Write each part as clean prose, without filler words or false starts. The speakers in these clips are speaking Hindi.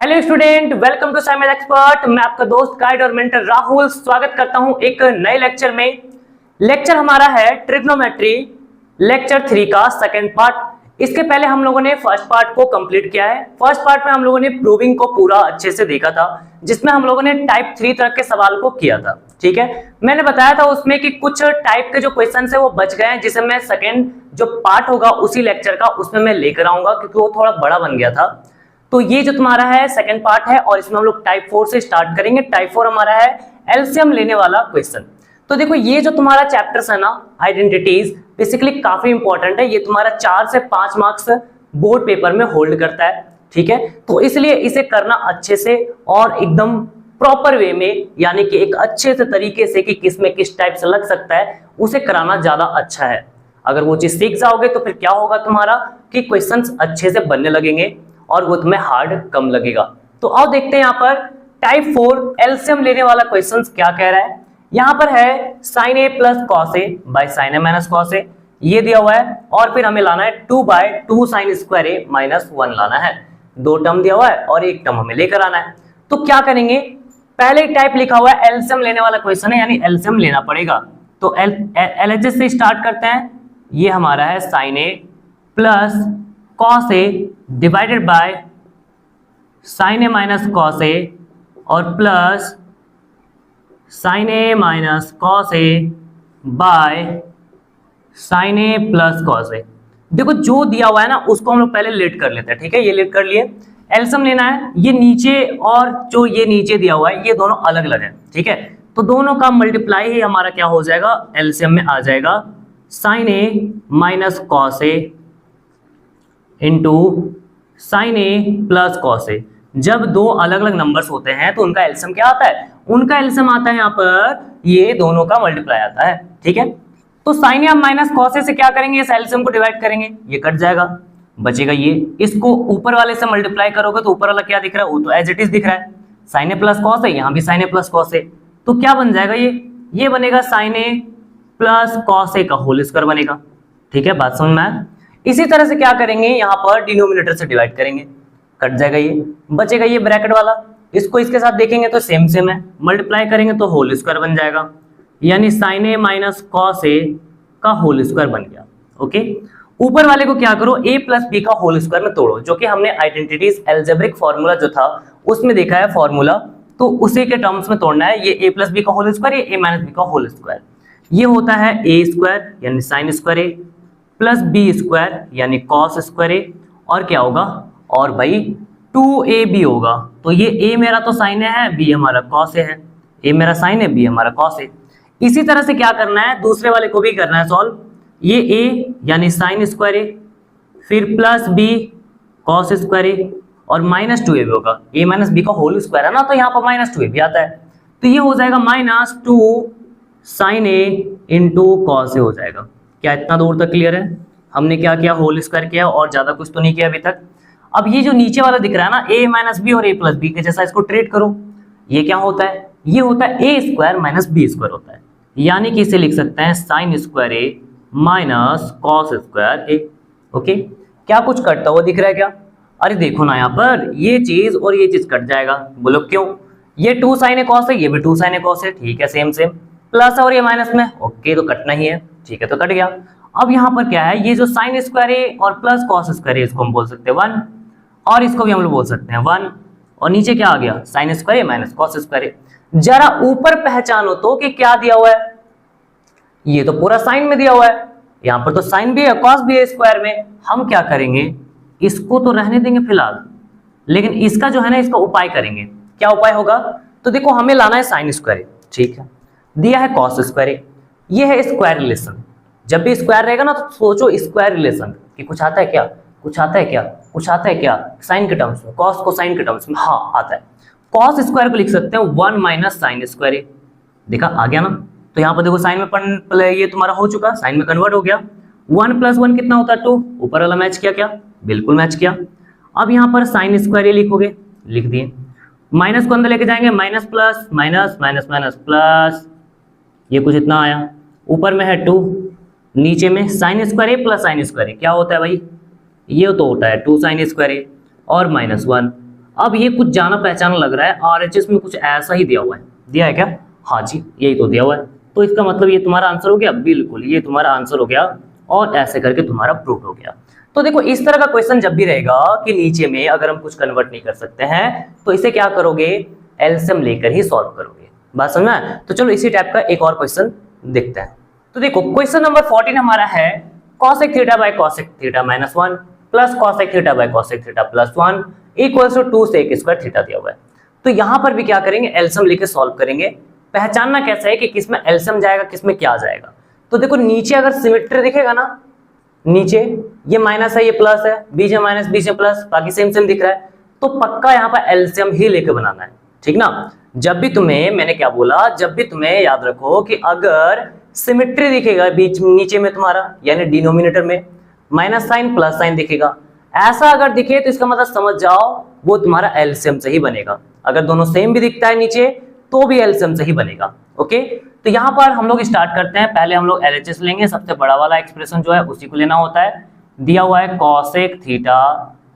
Hello student, welcome to science expert. मैं आपका दोस्त गाइड और मेंटर राहुल स्वागत करता हूं एक नए लेक्चर में। लेक्चर हमारा है ट्रिग्नोमेट्री लेक्चर 3 का सेकंड पार्ट। इसके पहले हम लोगों ने फर्स्ट पार्ट को कंप्लीट किया है। फर्स्ट पार्ट में हम लोगों ने प्रूविंग को पूरा अच्छे से देखा था, जिसमें हम लोगों ने टाइप 3 तरह के सवाल को किया था। ठीक है, मैंने बताया था उसमें कि कुछ टाइप के जो क्वेश्चन है वो बच गए हैं, जिसे मैं सेकंड जो पार्ट होगा उसी लेक्चर का उसमें मैं लेकर आऊंगा, क्योंकि वो थोड़ा बड़ा बन गया था। तो ये जो तुम्हारा है सेकंड पार्ट है, और इसमें हम लोग टाइप 4 से स्टार्ट करेंगे। टाइप 4 हमारा है एलसीएम लेने वाला क्वेश्चन। तो देखो, ये जो तुम्हारा चैप्टर्स है ना, आइडेंटिटीज, बेसिकली काफी इंपॉर्टेंट है। ये तुम्हारा 4 से 5 मार्क्स बोर्ड पेपर में होल्ड करता है। ठीक है, तो इसलिए इसे करना अच्छे से और एकदम प्रॉपर वे में, यानी कि एक अच्छे से तरीके से कि किस में किस टाइप से लग सकता है, उसे कराना ज्यादा अच्छा है। अगर वो चीज सीख जाओगे तो फिर क्या होगा तुम्हारा कि क्वेश्चंस अच्छे से बनने लगेंगे और वो तुम्हें हार्ड कम लगेगा। तो आओ देखते हैं यहाँ पर टाइप 4 एलसीएम लेने वाला क्वेश्चन क्या कह रहा है। यहाँ पर है sin a plus cos A by sin a minus cos A, ये दिया हुआ है। और फिर हमें लाना है 2 bye 2 sin square A minus 1 लाना है। दो टर्म दिया हुआ है और एक टर्म हमें लेकर आना है। तो क्या करेंगे, पहले टाइप लिखा हुआ है एलसीएम लेने वाला क्वेश्चन है, यानी एलसीएम लेना पड़ेगा। तो एलएचएस से स्टार्ट करते हैं। ये हमारा है sin a plus cos A divided by sin a minus cos A और plus sin a minus cos A by sin a plus cos A. देखो, जो दिया हुआ है ना उसको हम लोग पहले लेट कर लेते हैं। ठीक है, ये लेट कर लिए। एलसीएम लेना है। ये नीचे और जो ये नीचे दिया हुआ है, ये दोनों अलग अलग है। ठीक है, तो दोनों का मल्टीप्लाई ही हमारा क्या हो जाएगा, एलसीएम में आ जाएगा sin a minus cos A into sine A plus cos A. जब दो अलग अलग नंबर्स होते हैं तो उनका एलसीएम क्या आता है, उनका एलसीएम आता है यहाँ पर ये दोनों का मल्टीप्लाई आता है। ठीक है, तो साइन ए माइनस कॉस ए से क्या करेंगे, इस एलसीएम को डिवाइड करेंगे, ये कट जाएगा, बचेगा ये। इसको ऊपर वाले से मल्टीप्लाई करोगे तो ऊपर वाला क्या दिख रहा है, वो तो एज इट इज दिख रहा है, साइन ए प्लस कॉस ए, यहाँ भी साइन ए प्लस कॉस ए। तो क्या बन जाएगा, ये बनेगा साइन ए प्लस कॉस ए का होल स्क्वायर बनेगा। ठीक है, बात समझ में आया। इसी तरह से क्या करेंगे, यहाँ पर डिनोमिनेटर से डिवाइड करेंगे, कट जाएगा ये, बचेगा ये ब्रैकेट वाला। इसको इसके साथ देखेंगे तो सेम सेम है, मल्टीप्लाई करेंगे तो होल स्क्वायर बन जाएगा, यानी साइन ए माइनस कॉस ए का होल स्क्वायर बन गया। ओके, ऊपर वाले को क्या करो, ए प्लस बी का होल स्क्वायर में तोड़ो, जो कि हमने आइडेंटिटीज एल्जेब्रिक फॉर्मूला जो था उसमें देखा है फॉर्मूला, तो उसी के टर्म्स में तोड़ना है। ये ए प्लस बी का होल स्क्वायर, ये ए माइनस बी का होल स्क्वायर, ये होता है ए स्क्वायर यानी साइन स्क्वायर ए प्लस बी स्क्वायर यानी कॉस स्क्वायर ए, और क्या होगा, और भाई 2ab होगा। तो ये a मेरा तो साइन है, b हमारा कॉस है, a मेरा साइन है, b हमारा कॉस है। इसी तरह से क्या करना है, दूसरे वाले को भी करना है सॉल्व। ये a यानी साइन स्क्वायर ए, फिर प्लस b कॉस स्क्वायर ए, और माइनस 2ab होगा, a माइनस b का होल स्क्वायर है ना, तो यहाँ पर माइनस 2ab आता है। तो ये हो जाएगा minus 2 sign A into cos A हो जाएगा। क्या इतना दूर तक क्लियर है? हमने क्या किया, होल स्क्वायर किया और ज्यादा कुछ तो नहीं किया अभी तक। अब ये जो नीचे वाला दिख रहा है ना, a माइनस बी और a प्लस बी के जैसा, इसको ट्रेड करो। ये क्या होता है, ये होता है a square minus B square होता है, यानी कि इसे लिख सकते हैं sine square A minus cos square A. Okay, क्या कुछ कटता हुआ दिख रहा है क्या? अरे देखो ना, यहाँ पर ये चीज और ये चीज कट जाएगा। बोलो क्यों? ये 2 साइन ए कॉस है, ये भी 2 साइन ए कॉस है। ठीक है, सेम सेम, प्लस और ये माइनस में, ओके, तो कटना ही है। ठीक है, तो कट गया। अब यहाँ पर क्या है, ये जो साइन स्क्वायर ए और प्लस कॉस स्क्वायर ए, इसको हम बोल सकते हैं 1, और इसको भी हम लोग बोल सकते हैं 1, और नीचे क्या आ गया, sign square A minus cos square ए। जरा ऊपर पहचानो तो कि क्या दिया हुआ है, ये तो पूरा साइन में दिया हुआ है, यहाँ पर तो साइन भी है कॉस भी है स्क्वायर में। हम क्या करेंगे, इसको तो रहने देंगे फिलहाल, लेकिन इसका जो है ना, इसका उपाय करेंगे। क्या उपाय होगा, तो देखो, हमें लाना है साइन स्क्वायर ए, ठीक है, दिया है कॉस स्क्वायर ए, ये है स्क्वायर रिलेशन। जब भी स्क्वायर रहेगा ना तो सोचो स्क्वायर रिलेशन कि कुछ आता है क्या, कुछ आता है क्या, कुछ आता है क्या, साइन के टर्म्स में, कॉस को साइन के टर्म्स में, हाँ आता है। कॉस स्क्वायर को लिख सकते हैं 1 माइनस साइन स्क्वायर ए। देखा, आ गया ना। तो यहाँ पर देखो, साइन में ये तुम्हारा हो चुका, साइन में कन्वर्ट हो गया। 1 प्लस 1 कितना होता है, 2। ऊपर वाला मैच किया क्या, बिल्कुल मैच किया। अब यहाँ पर साइन स्क्वायर ए लिखोगे, लिख दिए, माइनस को अंदर लेके जाएंगे, minus plus minus minus minus plus, ये कुछ इतना आया, ऊपर में है 2, नीचे में साइन स्क्वायर ए प्लस साइन स्क्वायर ए क्या होता है भाई, ये तो होता है 2 साइन स्क्वायर ए और माइनस 1। अब ये कुछ जाना पहचाना लग रहा है, RHS में कुछ ऐसा ही दिया हुआ है, दिया है क्या? हाँ जी, यही तो दिया हुआ है। तो इसका मतलब ये तुम्हारा आंसर हो गया, बिल्कुल ये तुम्हारा आंसर हो गया, और ऐसे करके तुम्हारा प्रूव हो गया। तो देखो इस तरह का क्वेश्चन जब भी रहेगा कि नीचे में अगर हम कुछ कन्वर्ट नहीं कर सकते हैं तो इसे क्या करोगे, एलसीएम लेकर ही सॉल्व करोगे। बात समझ में? तो चलो इसी टाइप का एक और क्वेश्चन देखते हैं। तो देखो क्वेश्चन नंबर 14 हमारा है cosec theta by cosec theta minus 1 प्लस cosec theta by cosec theta plus 1 equals to 2 sec square theta दिया हुआ है। तो यहां पर भी क्या करेंगे, एलसीएम लेके सॉल्व करेंगे। पहचानना कैसे है कि किसमें एलसीएम जाएगा किसमें क्या जाएगा। तो देखो नीचे अगर सिमेट्री दिखेगा ना, नीचे ये माइनस है ये प्लस है, बीच में माइनस बीच में प्लस, बाकी सेम सेम दिख रहा है, तो पक्का यहाँ पर एलसीएम ही लेके बनाना है, ठीक ना। जब भी तुम्हें, मैंने क्या बोला, जब भी तुम्हें याद रखो कि अगर सिमेट्री दिखेगा बीच नीचे में तुम्हारा यानी डिनोमिनेटर में माइनस साइन प्लस साइन दिखेगा, ऐसा अगर दिखे तो इसका मतलब समझ जाओ वो तुम्हारा एलसीएम से ही बनेगा। अगर दोनों सेम भी दिखता है नीचे तो भी एलसीएम से ही बनेगा। ओके, तो यहां पर हम लोग स्टार्ट करते हैं। पहले हम लोग एलएचएस लेंगे, सबसे बड़ा वाला एक्सप्रेशन जो है उसी को लेना होता है। दिया हुआ है cosec theta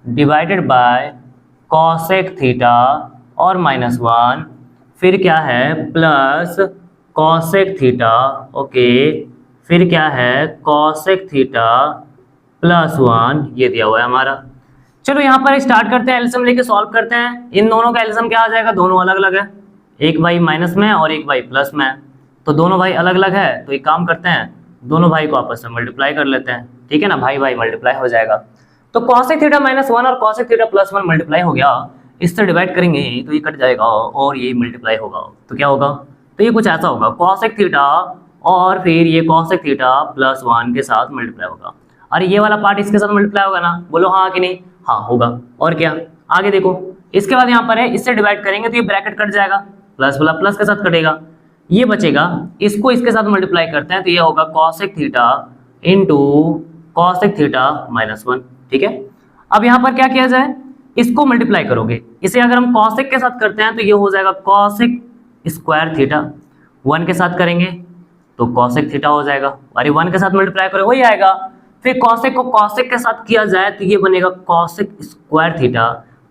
divided by cosec theta और माइनस 1, फिर क्या है प्लस कॉसेक थीटा, ओके, फिर क्या है कॉसेक थीटा प्लस 1, ये दिया हुआ है हमारा। चलो यहाँ पर स्टार्ट करते हैं, एलसीएम लेके सॉल्व करते हैं। इन दोनों का एलसीएम क्या आ जाएगा, दोनों अलग अलग है, एक भाई माइनस में और एक भाई प्लस में, तो दोनों भाई अलग अलग है। तो एक काम करते हैं, दोनों भाई को आपस में मल्टीप्लाई कर लेते हैं, ठीक है ना, भाई भाई मल्टीप्लाई हो जाएगा। तो कॉसेक थीटा माइनस 1 और कॉसेक थीटा प्लस 1 मल्टीप्लाई हो गया, इससे डिवाइड करेंगे तो ये कट जाएगा और ये मल्टीप्लाई होगा, तो क्या होगा, तो ये कुछ ऐसा होगा कॉसेक थीटा और फिर ये कॉसेक थीटा प्लस 1 के साथ मल्टीप्लाई होगा। अरे ये वाला पार्ट इसके साथ मल्टीप्लाई होगा ना, बोलो हाँ कि नहीं, हाँ होगा। और क्या आगे देखो, इसके बाद यहाँ पर है, इससे डिवाइड करेंगे तो ये ब्रैकेट कट जाएगा, प्लस वाला प्लस के साथ कटेगा, ये बचेगा, इसको इसके साथ मल्टीप्लाई करते हैं तो ये होगा cosec theta into cosec theta minus 1, ठीक है। अब यहाँ पर क्या किया जाए, इसको मल्टीप्लाई करोगे, इसे अगर हम कॉसेक के साथ करते हैं तो ये हो जाएगा कॉसेक स्क्वायर थीटा, 1 के साथ करेंगे तो कॉसेक थीटा हो जाएगा, अरे 1 के साथ मल्टीप्लाई करो वही आएगा। फिर कॉसेक को कॉसेक के साथ किया जाए तो ये बनेगा कॉसेक स्क्वायर थीटा,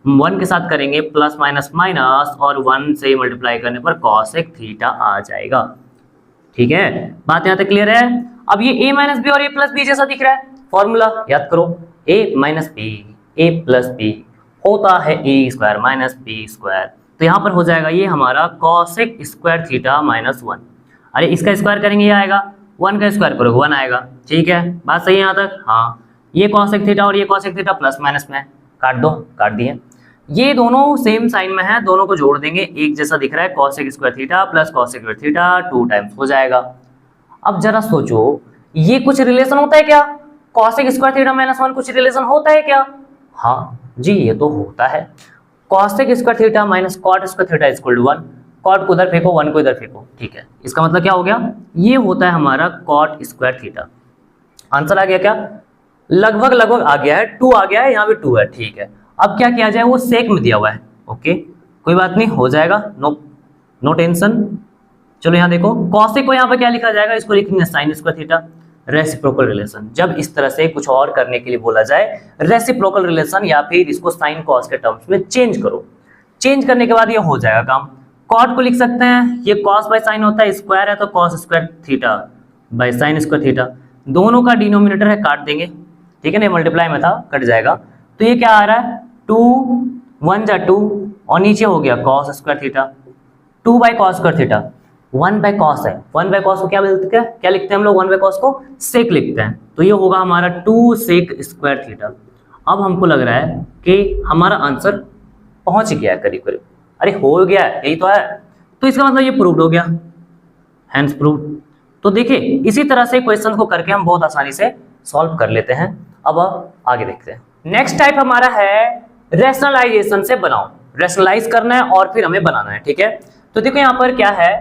1 के साथ करेंगे प्लस माइनस माइनस और 1 से मल्टीप्लाई करने पर कॉसेक थीटा आ जाएगा, ठीक है। बात यहाँ तक क्लियर है। अब ये a माइनस बी और a प्लस बी जैसा दिख रहा है, फॉर्मूला याद करो, a minus B a plus B होता है a square minus B square, तो यहाँ पर हो जाएगा ये हमारा कॉसेक स्क्वायर थीटा माइनस 1। अरे इसका स्क्वायर करेंगे ये आएगा, 1 का स्क्वायर करोगे 1 आएगा, ठीक है, बात सही है यहाँ तक। हाँ, ये कॉसेक थीटा और ये कॉसेक थीटा प्लस माइनस में काट दो, काट दिए, ये दोनों सेम साइन में है, दोनों को जोड़ देंगे, एक जैसा दिख रहा है, cosec square theta plus cosec square theta 2 times हो जाएगा। अब जरा सोचो ये कुछ रिलेशन होता है क्या, कॉसेक स्क्वायर थीटा माइनस 1 कुछ रिलेशन होता है क्या? हाँ जी ये तो होता है, cosec square theta minus cot square theta equal to 1, cot को उधर फेंको 1 को इधर फेंको, ठीक है। इसका मतलब क्या हो गया, ये होता है हमारा कॉट स्क्वायर थीटा। आंसर आ गया क्या, लगभग लगभग आ गया है, 2 आ गया है, यहाँ भी 2 है, ठीक है। अब क्या किया जाए, वो सेक में दिया हुआ है, ओके कोई बात नहीं, हो जाएगा, नो टेंशन। चलो यहाँ देखो, कॉसेक को यहाँ पर क्या लिखा जाएगा, इसको लिखेंगे sign square theta, reciprocal relation. जब इस तरह से कुछ और करने के लिए बोला जाए रेसिप्रोकल रिलेशन या फिर इसको साइन कॉस के टर्म्स में चेंज करो, चेंज करने के बाद ये हो जाएगा काम। कॉट को लिख सकते हैं, ये कॉस बाय साइन होता है, स्क्वायर है तो cos square theta by sine square theta, दोनों का डिनोमिनेटर है काट देंगे, ठीक है ना, मल्टीप्लाई में था कट जाएगा, तो ये क्या आ रहा है 2 1 जा 2 और नीचे हो गया cos square theta, 2 by cos square theta, 1 by cos है, 1 बाय कॉस को क्या लिखते हैं, क्या लिखते हैं हम लोग, 1 बाय कॉस को सेक लिखते हैं, तो ये होगा हमारा 2 सेक स्क्वायर थीटा। अब हमको लग रहा है कि हमारा आंसर पहुंच गया है करीब करीब, अरे हो गया है, यही तो है, तो इसका मतलब ये प्रूव्ड हो गया, हैंस प्रूव्ड। तो देखिए इसी तरह से क्वेश्चन को करके हम बहुत आसानी से सॉल्व कर लेते हैं। अब आगे देखते हैं, नेक्स्ट टाइप हमारा है रैशनलाइजेशन से बनाओ, रैशनलाइज करना है और फिर हमें बनाना है, ठीक है। तो देखो यहाँ पर क्या है,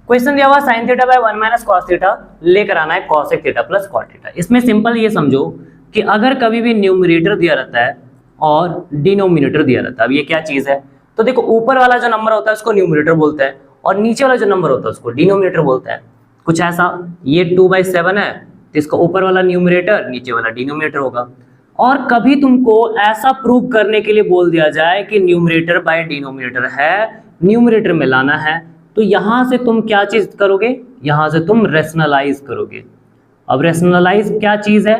क्वेश्चन दिया हुआ sine theta by 1 minus cos theta लेकर आना है cosec theta plus cot theta. इसमें सिंपल ये समझो कि अगर कभी भी न्यूमरेटर दिया रहता है और डिनोमिनेटर दिया रहता है, अब ये क्या चीज है, तो देखो ऊपर वाला जो नंबर होता है उसको न्यूमरेटर बोलते हैं और नीचे वाला जो नंबर होता है उसको डिनोमिनेटर बोलते हैं। कुछ ऐसा, ये 2/7 है तो इसका ऊपर वाला न्यूमरेटर नीचे वाला डिनोमिनेटर होगा, और कभी तुमको ऐसा प्रूव करने के लिए बोल दिया जाए कि न्यूमरेटर बाय डिनोमिनेटर है, न्यूमरेटर में लाना है, तो यहां से तुम क्या चीज करोगे, यहां से तुम रेशनलाइज करोगे। अब रेशनलाइज क्या चीज है,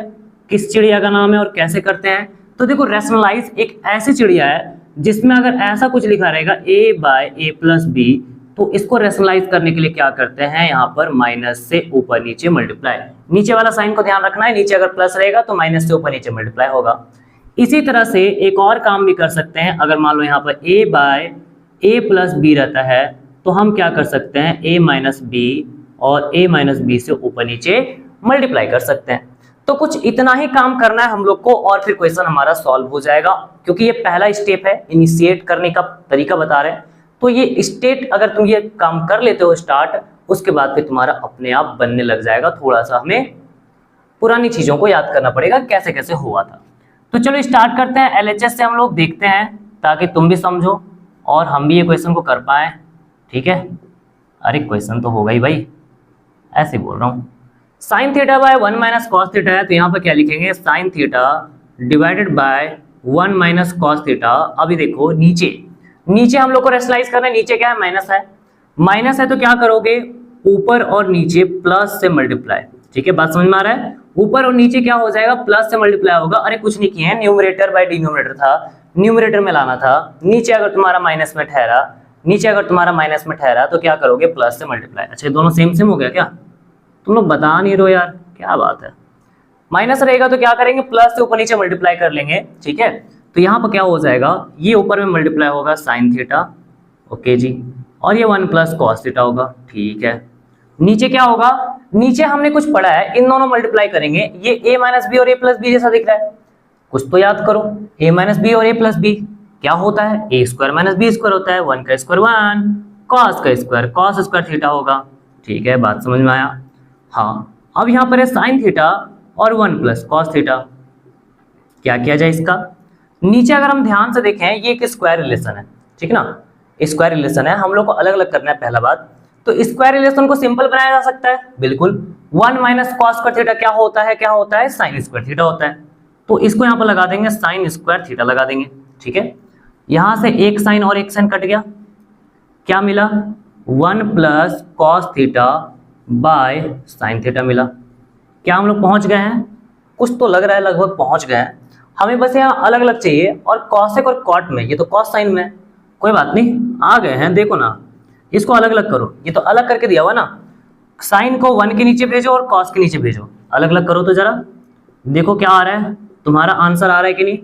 किस चिड़िया का नाम है और कैसे करते हैं? तो देखो रेशनलाइज एक ऐसी चिड़िया है जिसमें अगर ऐसा कुछ लिखा रहेगा a by A plus B, तो इसको रेशनलाइज करने के लिए क्या करते हैं, यहाँ पर माइनस से ऊपर नीचे मल्टीप्लाई। नीचे वाला साइन को ध्यान रखना है, नीचे अगर प्लस रहेगा तो माइनस से ऊपर नीचे मल्टीप्लाई होगा। इसी तरह से एक और काम भी कर सकते हैं, अगर मान लो यहाँ पर a by A plus B रहता है तो हम क्या कर सकते हैं, a माइनस बी और a माइनस बी से ऊपर नीचे मल्टीप्लाई कर सकते हैं। तो कुछ इतना ही काम करना है हम लोग को और फिर क्वेश्चन हमारा सॉल्व हो जाएगा, क्योंकि ये पहला स्टेप है, इनिशिएट करने का तरीका बता रहे हैं। तो ये स्टेट अगर तुम ये काम कर लेते हो स्टार्ट, उसके बाद फिर तुम्हारा अपने आप बनने लग जाएगा। थोड़ा सा हमें पुरानी चीजों को याद करना पड़ेगा कैसे कैसे हुआ था। तो चलो स्टार्ट करते हैं, एलएचएस से हम लोग देखते हैं ताकि तुम भी समझो और हम भी ये क्वेश्चन को कर पाए। ठीक है, अरे क्वेश्चन तो होगा ही भाई, ऐसे बोल रहा हूँ। Sign theta by 1 minus cos theta है, तो यहाँ पर क्या लिखेंगे, sine theta divided by 1 minus cos theta. अभी देखो नीचे हम लोग को रेशनलाइज करना है, नीचे क्या है, माइनस है तो क्या करोगे, ऊपर और नीचे प्लस से मल्टीप्लाई। ठीक है, बात समझ में आ रहा है, ऊपर और नीचे क्या हो जाएगा, प्लस से मल्टीप्लाई होगा। अरे कुछ नहीं किए हैं, न्यूमरेटर बाय डिनोमिनेटर था, न्यूमरेटर में लाना था, नीचे अगर तुम्हारा माइनस में ठहरा तो क्या करोगे, प्लस से मल्टीप्लाई। अच्छा ये दोनों सेम हो गया क्या, तुम लोग बता नहीं रहो यार, क्या बात है। माइनस रहेगा तो क्या करेंगे, प्लस से ऊपर नीचे मल्टीप्लाई कर लेंगे। ठीक है, तो यहाँ पर क्या हो जाएगा, ये ऊपर में मल्टीप्लाई होगा साइन थीटा, ओके जी, और ये 1 प्लस कॉस थीटा होगा। ठीक है, नीचे क्या होगा, नीचे हमने कुछ पढ़ा है, इन दोनों मल्टीप्लाई करेंगे, ये a माइनस बी और a प्लस बी जैसा दिख रहा है, कुछ तो याद करो, a माइनस बी और a प्लस बी क्या होता है, a square minus B square होता है, 1 का स्क्वायर 1, कॉस का स्क्वायर कॉस स्क्वायर थीटा होगा। ठीक है, बात समझ में आया। हाँ, अब यहाँ पर है साइन थीटा और 1 प्लस कॉस थीटा, क्या किया जाए इसका, नीचे अगर हम ध्यान से देखें ये एक स्क्वायर रिलेशन है, ठीक ना, स्क्वायर रिलेशन है, हम लोग को अलग अलग करना है। पहला बात तो स्क्वायर रिलेशन को सिंपल बनाया जा सकता है, बिल्कुल। 1 माइनस कॉस स्क्वायर थीटा क्या होता है, साइन स्क्वायर थीटा होता है, तो इसको यहाँ पर लगा देंगे, साइन स्क्वायर थीटा लगा देंगे। ठीक है, यहाँ से एक साइन और एक साइन कट गया, क्या मिला, 1 plus cos theta by sine theta मिला। क्या हम लोग पहुंच गए हैं, कुछ तो लग रहा है, लगभग पहुंच गए हैं। हमें बस यहाँ अलग अलग चाहिए, और कॉसेक और कॉट में, ये तो कॉस साइन में, कोई बात नहीं, आ गए हैं। देखो ना, इसको अलग अलग करो, ये तो अलग करके दिया हुआ ना, साइन को 1 के नीचे भेजो और कॉस के नीचे भेजो, अलग अलग करो तो जरा देखो क्या आ रहा है, तुम्हारा आंसर आ रहा है कि नहीं,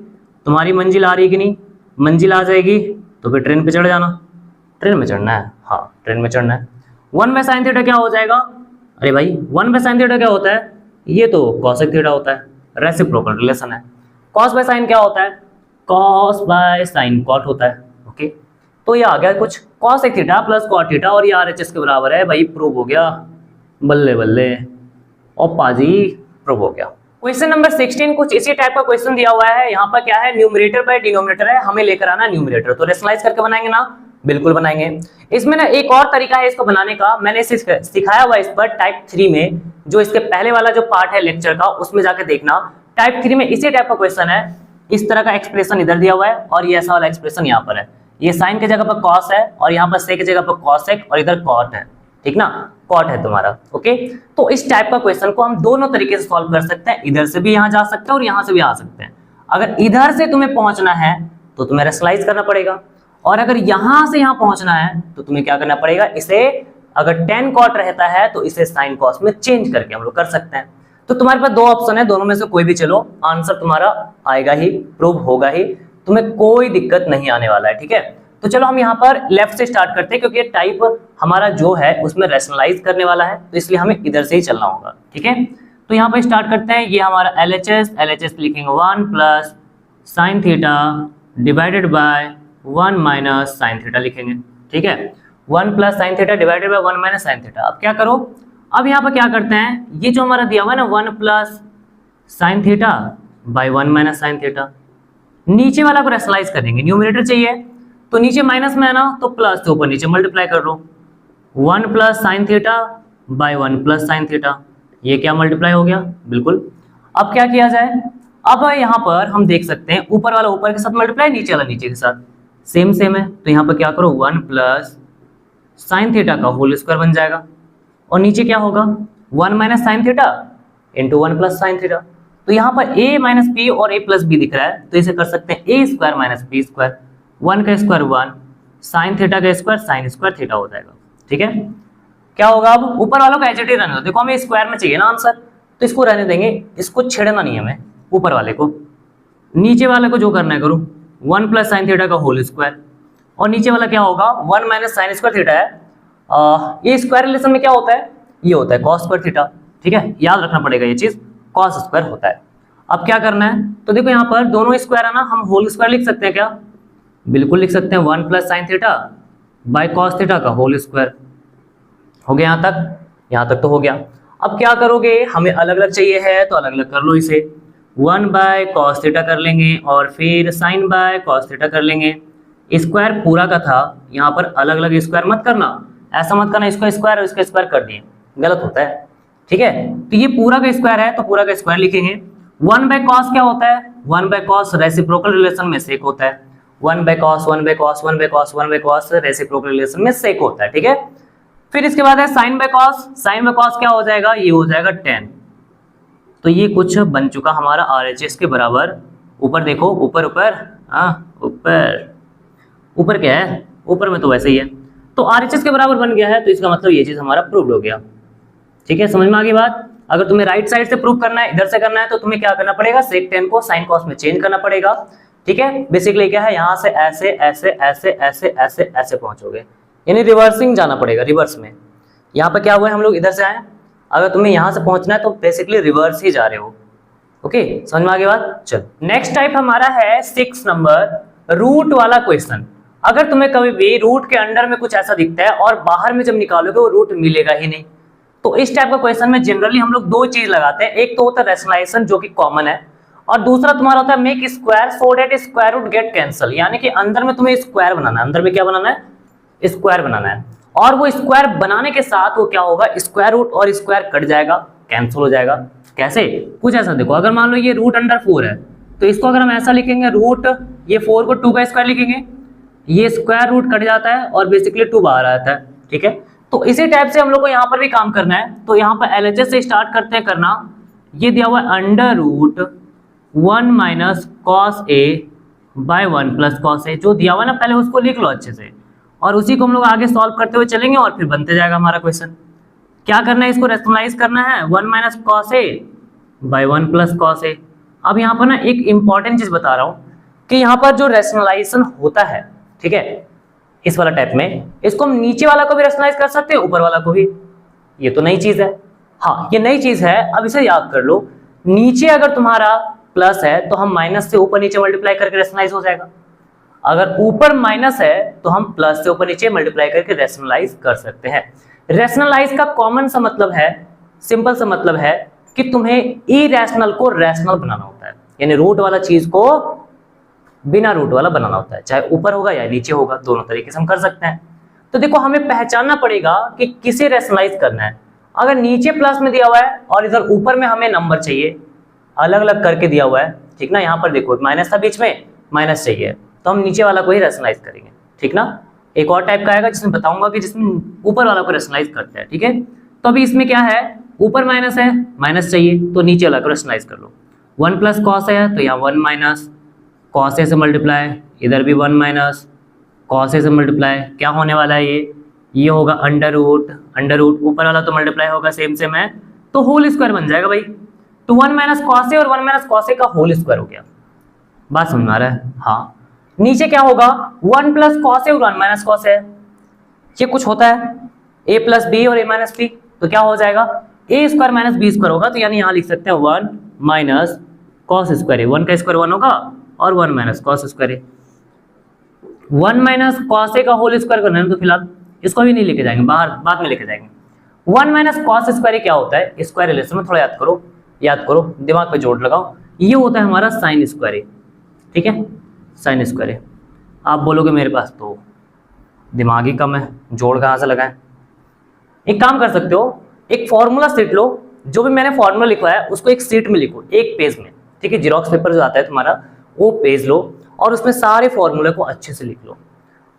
तुम्हारी मंजिल आ रही है कि नहीं। मंजिल आ जाएगी तो फिर ट्रेन पे चढ़ जाना, ट्रेन में चढ़ना है, हाँ ट्रेन में चढ़ना है। 1 बाय साइन थीटा क्या हो जाएगा, अरे भाई 1 बाय साइन थीटा क्या होता है, ये तो कॉसेक थीटा होता है, रेसिप्रोकल रिलेशन है। कॉस बाय साइन क्या होता है, कॉस बाय साइन कॉट होता है। ओके, तो ये आ गया कुछ cosec theta plus cot theta, और ये आरएचएस के बराबर है भाई, प्रूव हो गया, बल्ले बल्ले और पाजी प्रूव हो गया। क्वेश्चन नंबर 16 कुछ इसी टाइप का क्वेश्चन दिया हुआ है। यहाँ पर क्या है, न्यूमरेटर बाय डिनोमिनेटर है, हमें लेकर आना न्यूमरेटर, तो रेशनलाइज करके बनाएंगे ना, बिल्कुल बनाएंगे। इसमें ना एक और तरीका है इसको बनाने का, मैंने इसे सिखाया हुआ इस पर टाइप 3 में, जो इसके पहले वाला जो पार्ट है लेक्चर का, उसमें जाके देखना। टाइप 3 में इसी टाइप का क्वेश्चन है, इस तरह का एक्सप्रेशन इधर दिया हुआ है और ये ऐसा वाला एक्सप्रेशन यहाँ पर है, ये साइन की जगह पर कॉस है और यहाँ पर सेक की जगह पर कॉसेक और इधर कॉट है, ठीक ना, कॉट है तुम्हारा। ओके, तो इस टाइप का क्वेश्चन को हम दोनों तरीके से सॉल्व कर सकते हैं, इधर से भी यहाँ जा सकते हैं और यहाँ से भी आ सकते हैं। अगर इधर से तुम्हें पहुंचना है तो तुम्हें रेशनलाइज करना पड़ेगा, और अगर यहां से यहां पहुंचना है तो तुम्हें क्या करना पड़ेगा, इसे अगर tan cot रहता है तो इसे sin cos में चेंज करके हम लोग कर सकते हैं। तो तुम्हारे पास दो ऑप्शन है, दोनों में से कोई भी चलो, आंसर तुम्हारा आएगा ही, प्रूव होगा ही, तुम्हें कोई दिक्कत नहीं आने वाला है। ठीक है, तो चलो हम यहाँ पर लेफ्ट से स्टार्ट करते हैं, क्योंकि ये टाइप हमारा जो है उसमें रेशनलाइज करने वाला है, तो इसलिए हमें इधर से ही चलना होगा। ठीक है, तो यहाँ पर स्टार्ट करते हैं, ये हमारा LHS लिखेंगे 1 plus sine theta divided by 1 minus sine theta लिखेंगे। ठीक है, 1 plus sine theta divided by 1 minus sine theta. अब क्या करो, अब यहाँ पर क्या करते हैं, ये जो हमारा दिया हुआ है ना 1 plus sine theta by 1 minus sine theta, नीचे वाला को रेशनलाइज करेंगे, न्यूमरेटर चाहिए तो नीचे माइनस में है ना, तो प्लस से ऊपर नीचे मल्टीप्लाई कर लो, 1 plus sine theta by 1 plus sine theta, ये क्या मल्टीप्लाई हो गया, बिल्कुल। अब क्या किया जाए, अब यहाँ पर हम देख सकते हैं ऊपर वाला ऊपर के साथ मल्टीप्लाई, नीचे वाला नीचे के साथ सेम है, तो यहाँ पर क्या करो 1 प्लस साइन थीटा का होल स्क्वायर बन जाएगा, और नीचे क्या होगा 1 minus sine theta into 1 plus sine theta. तो यहाँ पर a माइनस बी और a प्लस बी दिख रहा है, तो इसे कर सकते हैं a square minus B square, 1 का स्क्वायर 1, साइन थीटा का स्क्वायर साइन स्क्वायर थीटा हो जाएगा। ठीक है, क्या होगा अब ऊपर वालों का एच रहने दो, देखो हमें स्क्वायर में चाहिए ना आंसर, तो इसको रहने देंगे, इसको छेड़ना नहीं है हमें ऊपर वाले को, नीचे वाले को जो करना है करो 1 प्लस साइन थीटा का होल स्क्वायर, और नीचे वाला क्या होगा 1 माइनस साइन स्क्वायर थीटा है। ये स्क्वायर रिलेशन में क्या होता है, ये होता है कॉस स्क्वायर थीटा। ठीक है, याद रखना पड़ेगा ये चीज, कॉस स्क्वायर होता है। अब क्या करना है, तो देखो यहाँ पर दोनों स्क्वायर है ना, हम होल स्क्वायर लिख सकते हैं क्या, बिल्कुल लिख सकते हैं, 1 plus sine theta by cos theta का होल स्क्वायर। हो गया यहाँ तक तो हो गया। अब क्या करोगे, हमें अलग अलग चाहिए है तो अलग अलग कर लो इसे, 1 बाय कॉस थीटा कर लेंगे और फिर साइन बाय कॉस थीटा कर लेंगे। स्क्वायर पूरा का था, यहाँ पर अलग अलग स्क्वायर मत करना, ऐसा मत करना इसका स्क्वायर और इसका स्क्वायर कर दिए, गलत होता है। ठीक है, तो ये पूरा का स्क्वायर है तो पूरा का स्क्वायर लिखेंगे। 1 बाय कॉस क्या होता है, 1 बाय कॉस रेसिप्रोकल रिलेशन में सेक होता है, 1 by cos 1 by cos 1 by cos 1 by cos reciprocal relation में सेक होता है। ठीक है, फिर इसके बाद है sine by cos, sine by cos क्या हो जाएगा, ये हो जाएगा 10। तो ये कुछ बन चुका हमारा RHS के बराबर। ऊपर देखो, ऊपर ऊपर क्या है, ऊपर में तो वैसे ही है, तो RHS के बराबर बन गया है, तो इसका मतलब ये चीज हमारा प्रूव हो गया। ठीक है, समझ में आ गई बात। अगर तुम्हें राइट साइड से प्रूव करना है, इधर से करना है, तो तुम्हें क्या करना पड़ेगा, सेक 10 को साइन कॉस में चेंज करना पड़ेगा। ठीक है, बेसिकली क्या है, यहाँ से ऐसे ऐसे ऐसे ऐसे ऐसे ऐसे पहुंचोगे, यानी रिवर्सिंग जाना पड़ेगा, रिवर्स में। यहाँ पर क्या हुआ है, हम लोग इधर से आए, अगर तुम्हें यहाँ से पहुंचना है तो बेसिकली रिवर्स ही जा रहे हो। ओके, समझ में आ गई बात। चलो नेक्स्ट टाइप हमारा है 6 नंबर, रूट वाला क्वेश्चन। अगर तुम्हें कभी भी रूट के अंडर में कुछ ऐसा दिखता है और बाहर में जब निकालोगे वो रूट मिलेगा ही नहीं, तो इस टाइप का क्वेश्चन में जनरली हम लोग 2 चीज लगाते हैं, एक तो होता है रैशनलाइजेशन जो कि कॉमन है, और दूसरा तुम्हारा होता है make square so that square root get cancel, यानी कि अंदर में तुम्हें स्क्वायर बनाना है, अंदर में क्या बनाना है, स्क्वायर बनाना है, और वो स्क्वायर बनाने के साथ वो क्या होगा, स्क्वायर रूट और स्क्वायर कट जाएगा, कैंसिल हो जाएगा। कैसे, कुछ ऐसा देखो, अगर मान लो ये रूट अंडर 4 है, तो इसको अगर हम ऐसा लिखेंगे, रूट ये 4 को 2 का स्क्वायर लिखेंगे, ये स्क्वायर रूट कट जाता है और बेसिकली 2 बाहर आता है। ठीक है, तो इसी टाइप से हम लोग को यहाँ पर भी काम करना है, तो यहाँ पर LHS से स्टार्ट करते हैं करना। ये दिया हुआ है under root 1 minus cos A by 1 plus cos ए, जो दिया हुआ है ना, पहले उसको लिख लो अच्छे से, और उसी को हम लोग आगे सॉल्व करते हुए चलेंगे और फिर बनते जाएगा हमारा क्वेश्चन। क्या करना है, इसको रैशनलाइज करना है, 1 minus cos A by 1 plus cos ए। अब यहाँ पर ना एक इंपॉर्टेंट चीज बता रहा हूँ कि यहाँ पर जो रैशनलाइजेशन होता है, ठीक है, इस वाला टाइप में, इसको हम नीचे वाला को भी रैशनलाइज कर सकते हैं, ऊपर वाला को भी। ये तो नई चीज है, हाँ ये नई चीज है। अब इसे याद कर लो, नीचे अगर तुम्हारा प्लस है तो हम माइनस से ऊपर नीचे मल्टीप्लाई करके रैशनलाइज हो जाएगा, अगर ऊपर माइनस है तो हम प्लस से ऊपर नीचे मल्टीप्लाई करके रैशनलाइज कर सकते हैं। रैशनलाइज का कॉमन सा मतलब है, सिंपल सा मतलब है कि तुम्हें इरेशनल को रैशनल बनाना होता है, यानी रूट वाला चीज को बिना रूट वाला बनाना होता है, चाहे ऊपर होगा या नीचे होगा, दोनों तरीके से हम कर सकते हैं। तो देखो हमें पहचानना पड़ेगा कि किसे रैशनलाइज करना है। अगर नीचे प्लस में दिया हुआ है और इधर ऊपर में हमें नंबर चाहिए, अलग अलग करके दिया हुआ है, ठीक ना, यहाँ पर देखो माइनस था बीच में, माइनस चाहिए, तो हम नीचे वाला को ही रैशनलाइज करेंगे, ठीक ना। एक और टाइप का आएगा जिसमें बताऊंगा कि जिसमें ऊपर वाला को रैशनलाइज करते हैं, ठीक है। तो अभी इसमें क्या है, ऊपर माइनस है, माइनस चाहिए, तो नीचे वाला को रैशनलाइज कर लो। 1 प्लस कॉस है तो यहाँ 1 माइनस कॉस ए से मल्टीप्लाई, इधर भी 1 माइनस कॉस ए से मल्टीप्लाई, क्या होने वाला है ये होगा अंडर रूट, ऊपर वाला तो मल्टीप्लाई होगा सेम है, तो होल स्क्वायर बन जाएगा भाई। तो 1 माइनस कॉस ए और 1 माइनस कॉस ए का होल स्क्वायर हो गया, बात समझ में आ रहा है। हाँ, नीचे क्या होगा, 1 प्लस कॉस ए और 1 माइनस कॉस ए, ये कुछ होता है a प्लस बी और a माइनस बी, तो क्या हो जाएगा, a square minus B square होगा, तो यानी यहाँ लिख सकते हैं 1 माइनस कॉस स्क्वायर ए, 1 का स्क्वायर 1 होगा और 1 माइनस कॉस स्क्वायर ए। 1 माइनस कॉस ए का होल स्क्वायर करना है, तो फिलहाल इसको भी नहीं लेके जाएंगे, बाहर बाद में लेके जाएंगे। 1 माइनस कॉस स्क्वायर ए क्या होता है, स्क्वायर रिलेशन में थोड़ा याद करो, दिमाग पे जोड़ लगाओ, ये होता है हमारा साइन स्क्वायर ए, ठीक है, साइन स्क्वायर ए। आप बोलोगे मेरे पास तो दिमाग ही कम है, जोड़ कहाँ से लगाएं। एक काम कर सकते हो, एक फॉर्मूला सीट लो, जो भी मैंने फॉर्मूला लिखवाया है उसको एक सीट में लिखो, एक पेज में, ठीक है, जीरोक्स पेपर जो आता है तुम्हारा वो पेज लो और उसमें सारे फॉर्मूले को अच्छे से लिख लो।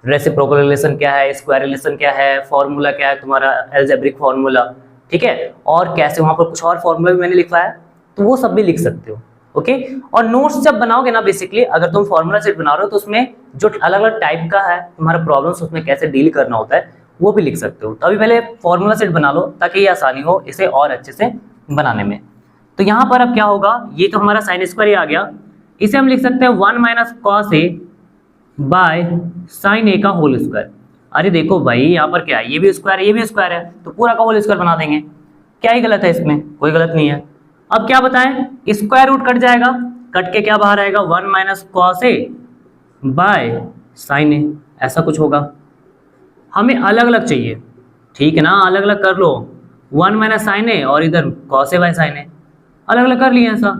रेसिप्रोकल रिलेशन क्या है, स्क्वायर रिलेशन क्या है, फॉर्मूला क्या है तुम्हारा, एल्जेब्रिक फॉर्मूला, ठीक है, और कैसे वहां पर कुछ और फॉर्मूला भी मैंने लिखवाया है तो वो सब भी लिख सकते हो। ओके, और नोट्स जब बनाओगे ना, बेसिकली अगर तुम फॉर्मूला सेट बना रहे हो तो उसमें जो अलग अलग टाइप का है तुम्हारा प्रॉब्लम्स, उसमें कैसे डील करना होता है वो भी लिख सकते हो। तो अभी पहले फॉर्मूला सेट बना लो ताकि ये आसानी हो इसे और अच्छे से बनाने में। तो यहाँ पर अब क्या होगा, ये तो हमारा साइन स्क्वायर आ गया, इसे हम लिख सकते हैं 1 minus cos A by sine A का होल स्क्वायर। अरे देखो भाई यहाँ पर क्या है, ये भी स्क्वायर है ये भी स्क्वायर है, तो पूरा का होल स्क्वायर बना देंगे, क्या ही गलत है इसमें, कोई गलत नहीं है। अब क्या बताएं, स्क्वायर रूट कट जाएगा, कट के क्या बाहर आएगा 1 minus cos A by sine A, ऐसा कुछ होगा। हमें अलग अलग चाहिए, ठीक है ना, अलग अलग कर लो, 1 माइनस साइन ए और इधर कॉस ए बाय साइन ए, अलग अलग कर लिए ऐसा,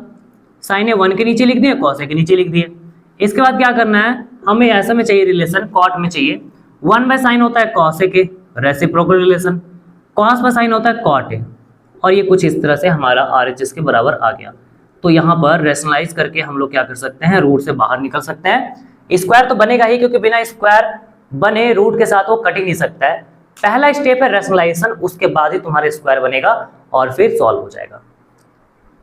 साइन ए 1 के नीचे लिख दिए, कॉस ए के नीचे लिख दिए। इसके बाद क्या करना है, हमें ऐसा में चाहिए रिलेशन, कॉट में चाहिए, 1 बाय साइन होता है कॉस ए के, reciprocal relation, cos by sine होता है कॉट ए, और ये कुछ इस तरह से हमारा RHS के बराबर आ गया। तो यहाँ पर रेशनलाइज करके हम लोग क्या कर सकते हैं, रूट से बाहर निकल सकते हैं। स्क्वायर तो बनेगा ही, क्योंकि बिना स्क्वायर बने रूट के साथ वो कट ही नहीं सकता है। पहला स्टेप है रेशनलाइजेशन, उसके बाद ही तुम्हारा स्क्वायर बनेगा और फिर सॉल्व हो जाएगा।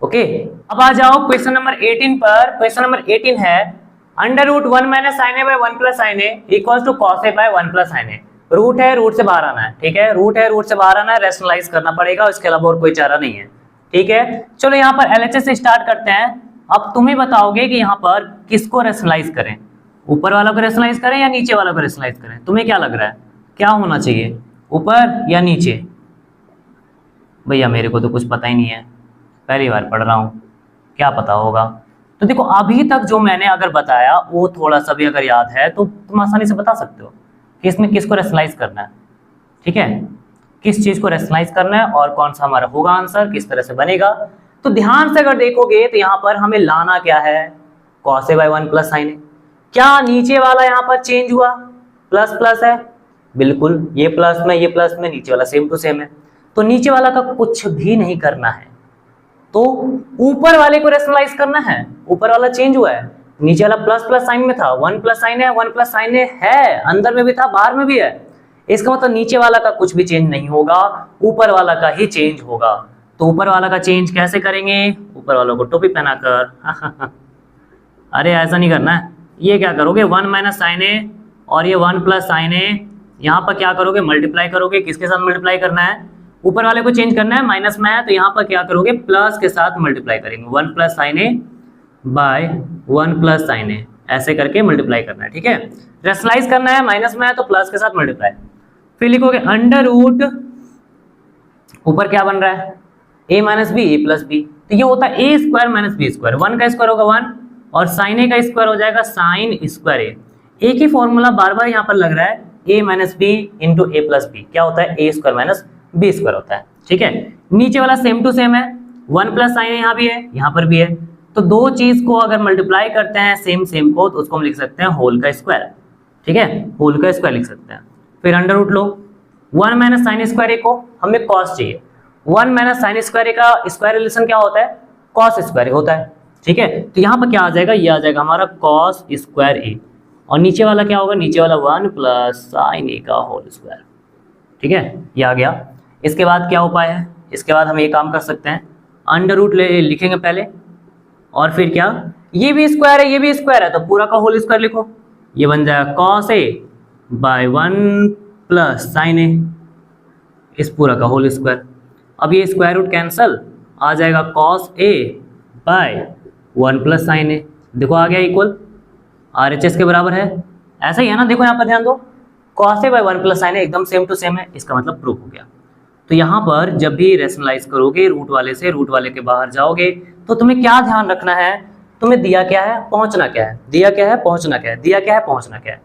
ओके, अब आ जाओ क्वेश्चन नंबर 18 पर। क्वेश्चन नंबर 18 है under root 1 minus sine A by 1 plus sine A equals to cos A by 1 plus sine A. Root है, रूट से बाहर आना है, ठीक है, रूट है, रूट से बाहर आना है, रेशनलाइज करना पड़ेगा, इसके अलावा और कोई चारा नहीं है, ठीक है। चलो यहाँ पर LHS से स्टार्ट करते हैं। अब तुम ही बताओगे कि यहाँ पर किसको रेशनलाइज करें, ऊपर वाला को रेशनलाइज करें या नीचे वाला को रेशनलाइज करें, तुम्हें क्या लग रहा है, क्या होना चाहिए, ऊपर या नीचे? भैया मेरे को तो कुछ पता ही नहीं है, पहली बार पढ़ रहा हूँ, क्या पता होगा। तो देखो अभी तक जो मैंने अगर बताया वो थोड़ा सा भी अगर याद है तो तुम आसानी से बता सकते हो कि इसमें किसको रेशनलाइज करना है, ठीक है, किस चीज को रेशनलाइज करना है और कौन सा हमारा होगा आंसर, किस तरह से बनेगा। तो ध्यान से अगर देखोगे तो यहाँ पर हमें लाना क्या है, cos A by 1 plus sine ए। क्या नीचे वाला यहाँ पर चेंज हुआ, प्लस प्लस है, बिल्कुल, ये प्लस में ये प्लस में, नीचे वाला सेम टू सेम है, तो नीचे वाला का कुछ भी नहीं करना है, तो ऊपर वाले को रेशनलाइज करना है। ऊपर वाला चेंज हुआ है, नीचे वाला प्लस प्लस साइन में था, 1 प्लस साइन है, 1 प्लस साइन है, अंदर में भी था बाहर में भी है, इसका मतलब नीचे वाला का कुछ भी चेंज नहीं होगा, ऊपर वाला का ही चेंज होगा। तो ऊपर वाला का चेंज कैसे करेंगे, ऊपर वालों को टोपी पहनाकर अरे ऐसा नहीं करना है, ये क्या करोगे 1 माइनस साइन ए और ये 1 प्लस साइन ए, यहाँ पर क्या करोगे मल्टीप्लाई करोगे, किसके साथ मल्टीप्लाई करना है, ऊपर वाले को चेंज करना है, माइनस में है तो यहाँ पर क्या करोगे प्लस के साथ मल्टीप्लाई करेंगे, 1 plus sine A by 1 plus sine ए, ऐसे करके मल्टीप्लाई करना है, ठीक है। रेशनलाइज करना है, माइनस में है तो प्लस के साथ मल्टीप्लाई, फिर लिखोगे अंडर रूट, ऊपर क्या बन रहा है a minus B A plus B, तो ये होता है A square minus B square, 1 का स्क्वायर होगा 1 और साइन ए का स्क्वायर हो जाएगा साइन स्क्वायर ए। एक ही फॉर्मूला बार बार यहाँ पर लग रहा है, a minus B into A plus B, क्या होता है A square minus B square होता है, ठीक है। नीचे वाला सेम टू सेम है, 1 प्लस साइन यहाँ भी है यहाँ पर भी है, तो दो चीज को अगर मल्टीप्लाई करते हैं सेम सेम को तो उसको हम लिख सकते हैं होल का स्क्वायर, ठीक है, होल का स्क्वायर लिख सकते हैं। फिर अंडर रूट लो, 1 माइनस साइन स्क्वायर ए को हमें कॉस चाहिए, 1 माइनस साइन स्क्वायर ए का स्क्वायर रिलेशन क्या होता है, कॉस स्क्वायर होता है, ठीक है। तो यहाँ पर क्या आ जाएगा, ये आ जाएगा हमारा कॉस स्क्वायर ए, और नीचे वाला क्या होगा, नीचे वाला 1 प्लस साइन ए का होल स्क्वायर, ठीक है, ये आ गया। इसके बाद क्या उपाय है, इसके बाद हम ये काम कर सकते हैं, अंडर रूट लिखेंगे पहले और फिर क्या, ये भी स्क्वायर है ये भी स्क्वायर है तो पूरा का होल स्क्वायर लिखो, ये बन जाएगा cos A by 1 plus sine ए, इस पूरा का होल स्क्वायर। अब ये स्क्वायर रूट कैंसल, आ जाएगा cos A by 1 plus sine ए, देखो आ गया इक्वल, RHS के बराबर है, ऐसा ही है ना, देखो यहाँ पर ध्यान दो, cos A by 1 plus sine ए एकदम सेम टू सेम है, इसका मतलब प्रूफ हो गया। तो यहाँ पर जब भी रेशनलाइज करोगे रूट वाले से रूट वाले के बाहर जाओगे तो तुम्हें क्या ध्यान रखना है, तुम्हें दिया क्या है पहुंचना क्या है, दिया क्या है पहुंचना क्या है, दिया क्या है पहुंचना क्या है।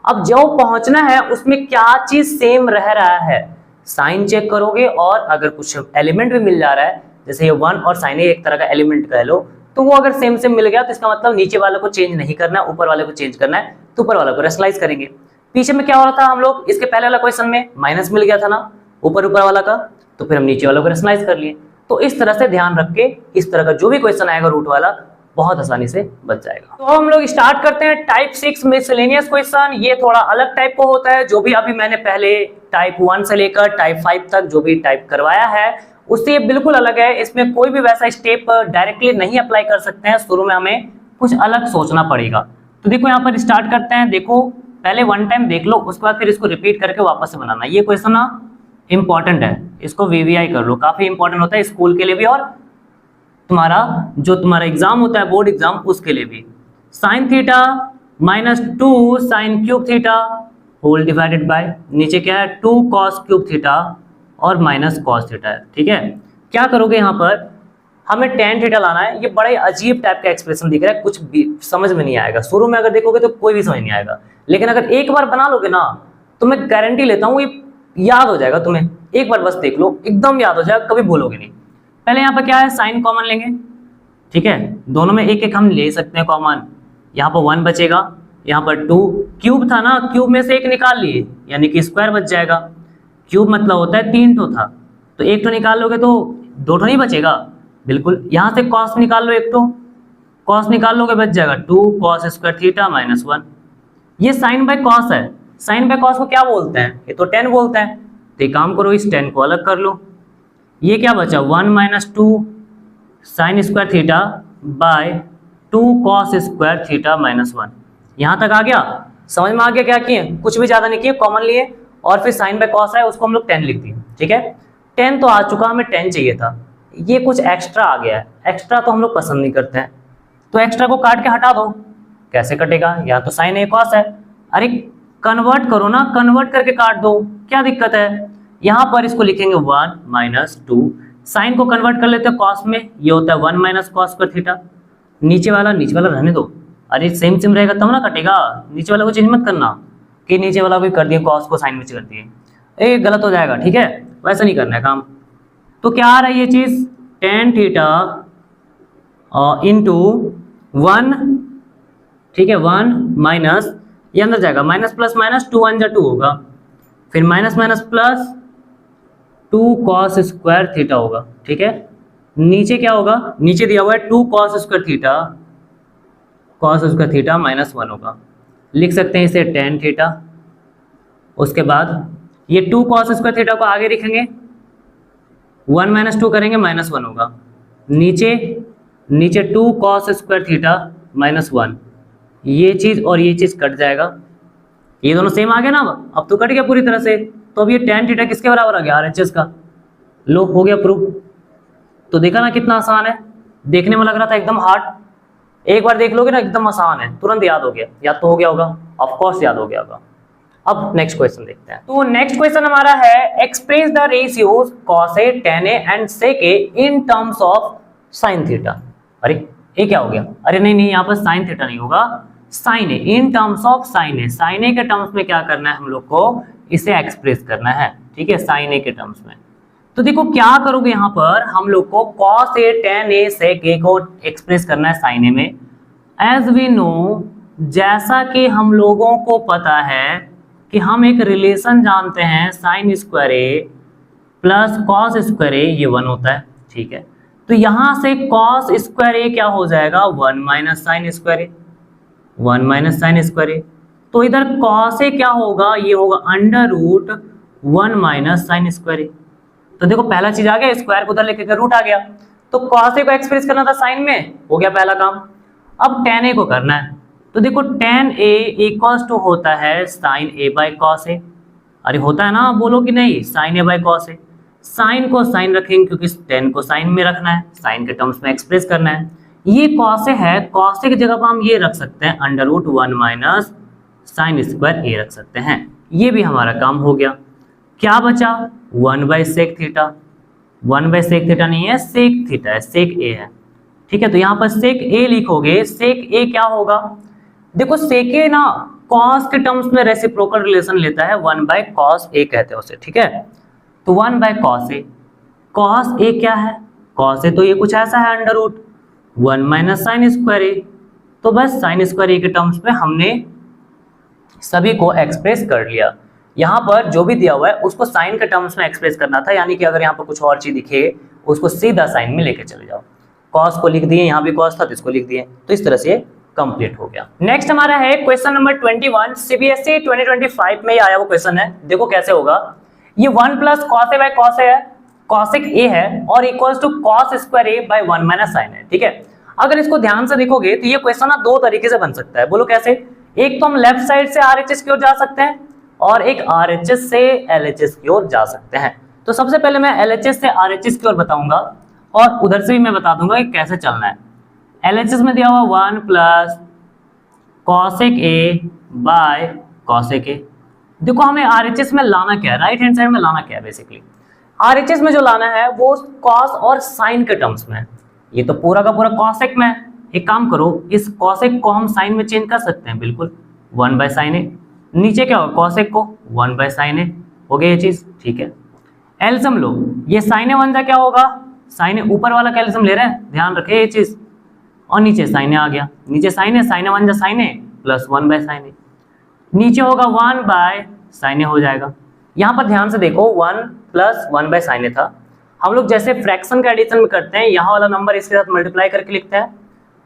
अब जो पहुंचना है उसमें क्या चीज सेम रह रहा है, साइन चेक करोगे, और अगर कुछ एलिमेंट भी मिल जा रहा है, जैसे ये 1 और साइन एक तरह का एलिमेंट कह लो, तो वो अगर सेम सेम मिल गया तो इसका मतलब नीचे वाले को चेंज नहीं करना है, ऊपर वाले को चेंज करना है, तो ऊपर वाले को रेशनलाइज करेंगे। पीछे में क्या हो रहा था, हम लोग इसके पहले वाला क्वेश्चन में माइनस मिल गया था ना ऊपर वाला का, तो फिर हम नीचे वाला को रेशनलाइज कर लिए। तो इस तरह से ध्यान रख के इस तरह का जो भी क्वेश्चन आएगा रूट वाला बहुत आसानी से बच जाएगा। तो हम लोग स्टार्ट करते हैं टाइप 6 मिसलेनियस क्वेश्चन। ये थोड़ा अलग टाइप का होता है, जो भी अभी मैंने पहले टाइप 1 से लेकर टाइप 5 तक जो भी टाइप करवाया है उससे ये बिल्कुल अलग है। इसमें कोई भी वैसा स्टेप डायरेक्टली नहीं अप्लाई कर सकते हैं, शुरू में हमें कुछ अलग सोचना पड़ेगा। तो देखो यहाँ पर स्टार्ट करते हैं। देखो पहले वन टाइम देख लो, उसके बाद फिर इसको रिपीट करके वापस से बनाना। ये क्वेश्चन ना इंपॉर्टेंट है, इसको वीवीआई कर लो, काफी इंपॉर्टेंट होता है स्कूल के लिए भी और तुम्हारा जो तुम्हारा एग्जाम होता है बोर्ड एग्जाम उसके लिए भी। Sine theta -2 sine cube theta whole divided by नीचे क्या है 2 कॉस क्यूब थीटा और माइनस कॉस थीटा है। ठीक है, क्या करोगे यहाँ पर हमें टेन थीटा लाना है। ये बड़े अजीब टाइप का एक्सप्रेशन दिख रहा है, कुछ भी समझ में नहीं आएगा। शुरू में अगर देखोगे तो कोई भी समझ नहीं आएगा, लेकिन अगर एक बार बना लोगे ना तो मैं गारंटी लेता हूँ ये याद हो जाएगा तुम्हें। एक बार बस देख लो, एकदम याद हो जाएगा, कभी भूलोगे नहीं। पहले यहाँ पर क्या है, साइन कॉमन लेंगे। ठीक है, दोनों में एक एक हम ले सकते हैं कॉमन। यहाँ पर 1 बचेगा, यहाँ पर 2 क्यूब था ना, क्यूब में से एक निकाल लिए यानी कि स्क्वायर बच जाएगा। क्यूब मतलब होता है 3 ठो था, तो एक ठो निकाल लोगे तो 2 ठो नहीं बचेगा। बिल्कुल, यहाँ से कॉस निकाल लो, एक तो कॉस निकाल लोगे बच जाएगा 2 कॉस स्क्वायर थीटा -1। ये साइन बाय कॉस है। साइन बाय कॉस को क्या बोलते हैं, ये तो टेन बोलते हैं। तो एक काम करो, इस टेन को अलग कर लो। ये क्या बचा 1 - 2 sign square theta by 2 cos square theta -1। यहाँ तक आ गया, समझ में आ गया क्या किए, कुछ भी ज्यादा नहीं किए, कॉमन लिए और फिर साइन बाय कॉस है उसको हम लोग 10 लिख दिए। ठीक है, 10 तो आ चुका, हमें 10 चाहिए था, ये कुछ एक्स्ट्रा आ गया है। एक्स्ट्रा तो हम लोग पसंद नहीं करते हैं, तो एक्स्ट्रा को काट के हटा दो। कैसे कटेगा, या तो साइन ए कॉस है, अरे कन्वर्ट करो ना, कन्वर्ट करके काट दो, क्या दिक्कत है। यहाँ पर इसको लिखेंगे 1 - 2 साइन को कन्वर्ट कर लेते हैं कॉस में, ये होता है 1 - कॉस स्क्वायर थीटा। नीचे वाला रहने दो, अरे सेम सेम रहेगा तब ना कटेगा। नीचे वाला को चेंज मत करना कि नीचे वाला भी कर दिए कॉस को साइन में कर दिए, ये गलत हो जाएगा। ठीक है, वैसा नहीं करना है काम। तो क्या आ रहा है ये चीज, टेन थीटा इंटू 1। ठीक है, 1 माइनस ये अंदर जाएगा, माइनस प्लस माइनस 2 1 जा 2 होगा, फिर minus minus plus 2 cos square theta होगा। ठीक है, नीचे क्या होगा, नीचे दिया हुआ है 2 कॉस स्क्वायर थीटा -1 होगा। लिख सकते हैं इसे टेन थीटा। उसके बाद ये 2 कॉस स्क्वायर थीटा को आगे लिखेंगे, 1 - 2 करेंगे -1 होगा। नीचे 2 कॉस स्क्वायर थीटा -1, ये चीज और ये चीज कट जाएगा, ये दोनों सेम आ गया ना। अब तो कट गया पूरी तरह से। तो अब ये टेन थीटा किसके बराबर आ गया, आरएचएस का। लो हो गया प्रूफ। तो देखा ना कितना आसान है, देखने में लग रहा था एकदम हार्ड, एक बार देख लोगे ना एकदम आसान है, तुरंत याद हो गया। याद तो हो गया होगा, ऑफ कोर्स याद हो गया होगा। अब नेक्स्ट क्वेश्चन देखते हैं। तो नेक्स्ट क्वेश्चन हमारा है, express the ratios cos A, tan A and sec A in terms of sin theta. अरे ये क्या हो गया, अरे नहीं यहाँ पर sin थीटा नहीं होगा, sin A in terms of sin A। sin A के टर्म्स में क्या करना है हम लोग को, इसे एक्सप्रेस करना है। ठीक है, sin A के टर्म्स में। तो देखो क्या करोगे, यहाँ पर हम लोग को cos A, tan A, sec A को एक्सप्रेस करना है sin A में। एज वी नो, जैसा कि हम लोगों को पता है कि हम एक रिलेशन जानते हैं साइन स्क्वायर ए प्लस कॉस स्क्वायर ए, ये 1 होता है। ठीक है, तो यहां से कॉस स्क्वायर ए क्या हो जाएगा, 1 माइनस साइन स्क्वायर ए, 1 माइनस साइन स्क्वायर ए। तो इधर कॉस ए क्या होगा, ये होगा √1 माइनस साइन स्क्वायर ए। तो देखो पहला चीज आ गया, स्क्वायर को उधर लेके रूट आ गया। तो कॉस ए को एक्सप्रेस करना था साइन में, हो गया पहला काम। अब tan ए को करना है, तो देखो tan A इक्वल्स टू होता है sin A by cos A। अरे होता है ना, बोलो कि नहीं, sin A by cos A। Sine को साइन रखेंगे क्योंकि tan को साइन में रखना है, साइन के टर्म्स में एक्सप्रेस करना है। ये cos A है, cos A की जगह पर हम ये रख सकते हैं √1 माइनस साइन स्क्वायर A रख सकते हैं। ये भी हमारा काम हो गया। क्या बचा, 1/sec थीटा। 1/sec थीटा नहीं है, sec थीटा है, sec A है। ठीक है, तो यहाँ पर sec A लिखोगे, sec A क्या होगा, देखो sec A ना cos के टर्म्स में रेसिप्रोकल रिलेशन लेता है, 1/cos A कहते हैं उसे। ठीक है, तो 1/cos A, cos A क्या है, cos A तो ये कुछ ऐसा है √1 माइनस साइन स्क्वायर A। तो बस साइन स्क्वायर A के टर्म्स में हमने सभी को एक्सप्रेस कर लिया। यहाँ पर जो भी दिया हुआ है उसको साइन के टर्म्स में एक्सप्रेस करना था, यानी कि अगर यहाँ पर कुछ और चीज दिखे उसको सीधा साइन में लेके चले जाओ। कॉस को लिख दिए, यहाँ भी कॉस था तो इसको लिख दिए, तो इस तरह से कंप्लीट हो गया। नेक्स्ट हमारा है क्वेश्चन नंबर 21, सीबीएसई 2025 में आया वो क्वेश्चन है। देखो कैसे होगा, ये 1 plus cos A by cos A है, कॉसेक ए है और equals to cos square A by 1 minus sine है। ठीक है, अगर इसको ध्यान से देखोगे तो ये क्वेश्चन ना दो तरीके से बन सकता है। बोलो कैसे? एक तो हम लेफ्ट साइड से आरएचएस की ओर जा सकते हैं और एक आरएचएस से एलएचएस की ओर जा सकते हैं। तो सबसे पहले मैं एलएचएस से आरएचएस की ओर बताऊंगा और उधर से भी मैं बता दूंगा कि कैसे चलना है। एलएचएस में दिया हुआ 1 प्लस कॉसेक ए बाय कॉसेक ए। देखो हमें आरएचएस में लाना क्या है, राइट हैंड साइड में लाना क्या है। बेसिकली आरएचएस में जो लाना है वो कॉस और साइन के टर्म्स में। ये तो पूरा का पूरा कॉसेक में है, एक काम करो इस कॉसेक को हम साइन में चेंज कर सकते हैं, बिल्कुल 1 बाय साइन ए। नीचे क्या होगा, कॉसेक को 1 बाय साइन ए, हो गया ये चीज। ठीक है, एलसीएम लो, ये साइन ए बन जा क्या होगा, साइन ए ऊपर वाला का एलसीएम ले रहे हैं, ध्यान रखे ये चीज। और नीचे साइन ए आ गया, नीचे साइन ए बन जा sine A plus 1 by sine A, नीचे होगा 1 बाय साइन ए हो जाएगा। यहाँ पर ध्यान से देखो 1 प्लस 1 बाय साइन ए था, हम लोग जैसे फ्रैक्शन का एडिशन में करते हैं, यहाँ वाला नंबर इसके साथ मल्टीप्लाई करके लिखते हैं,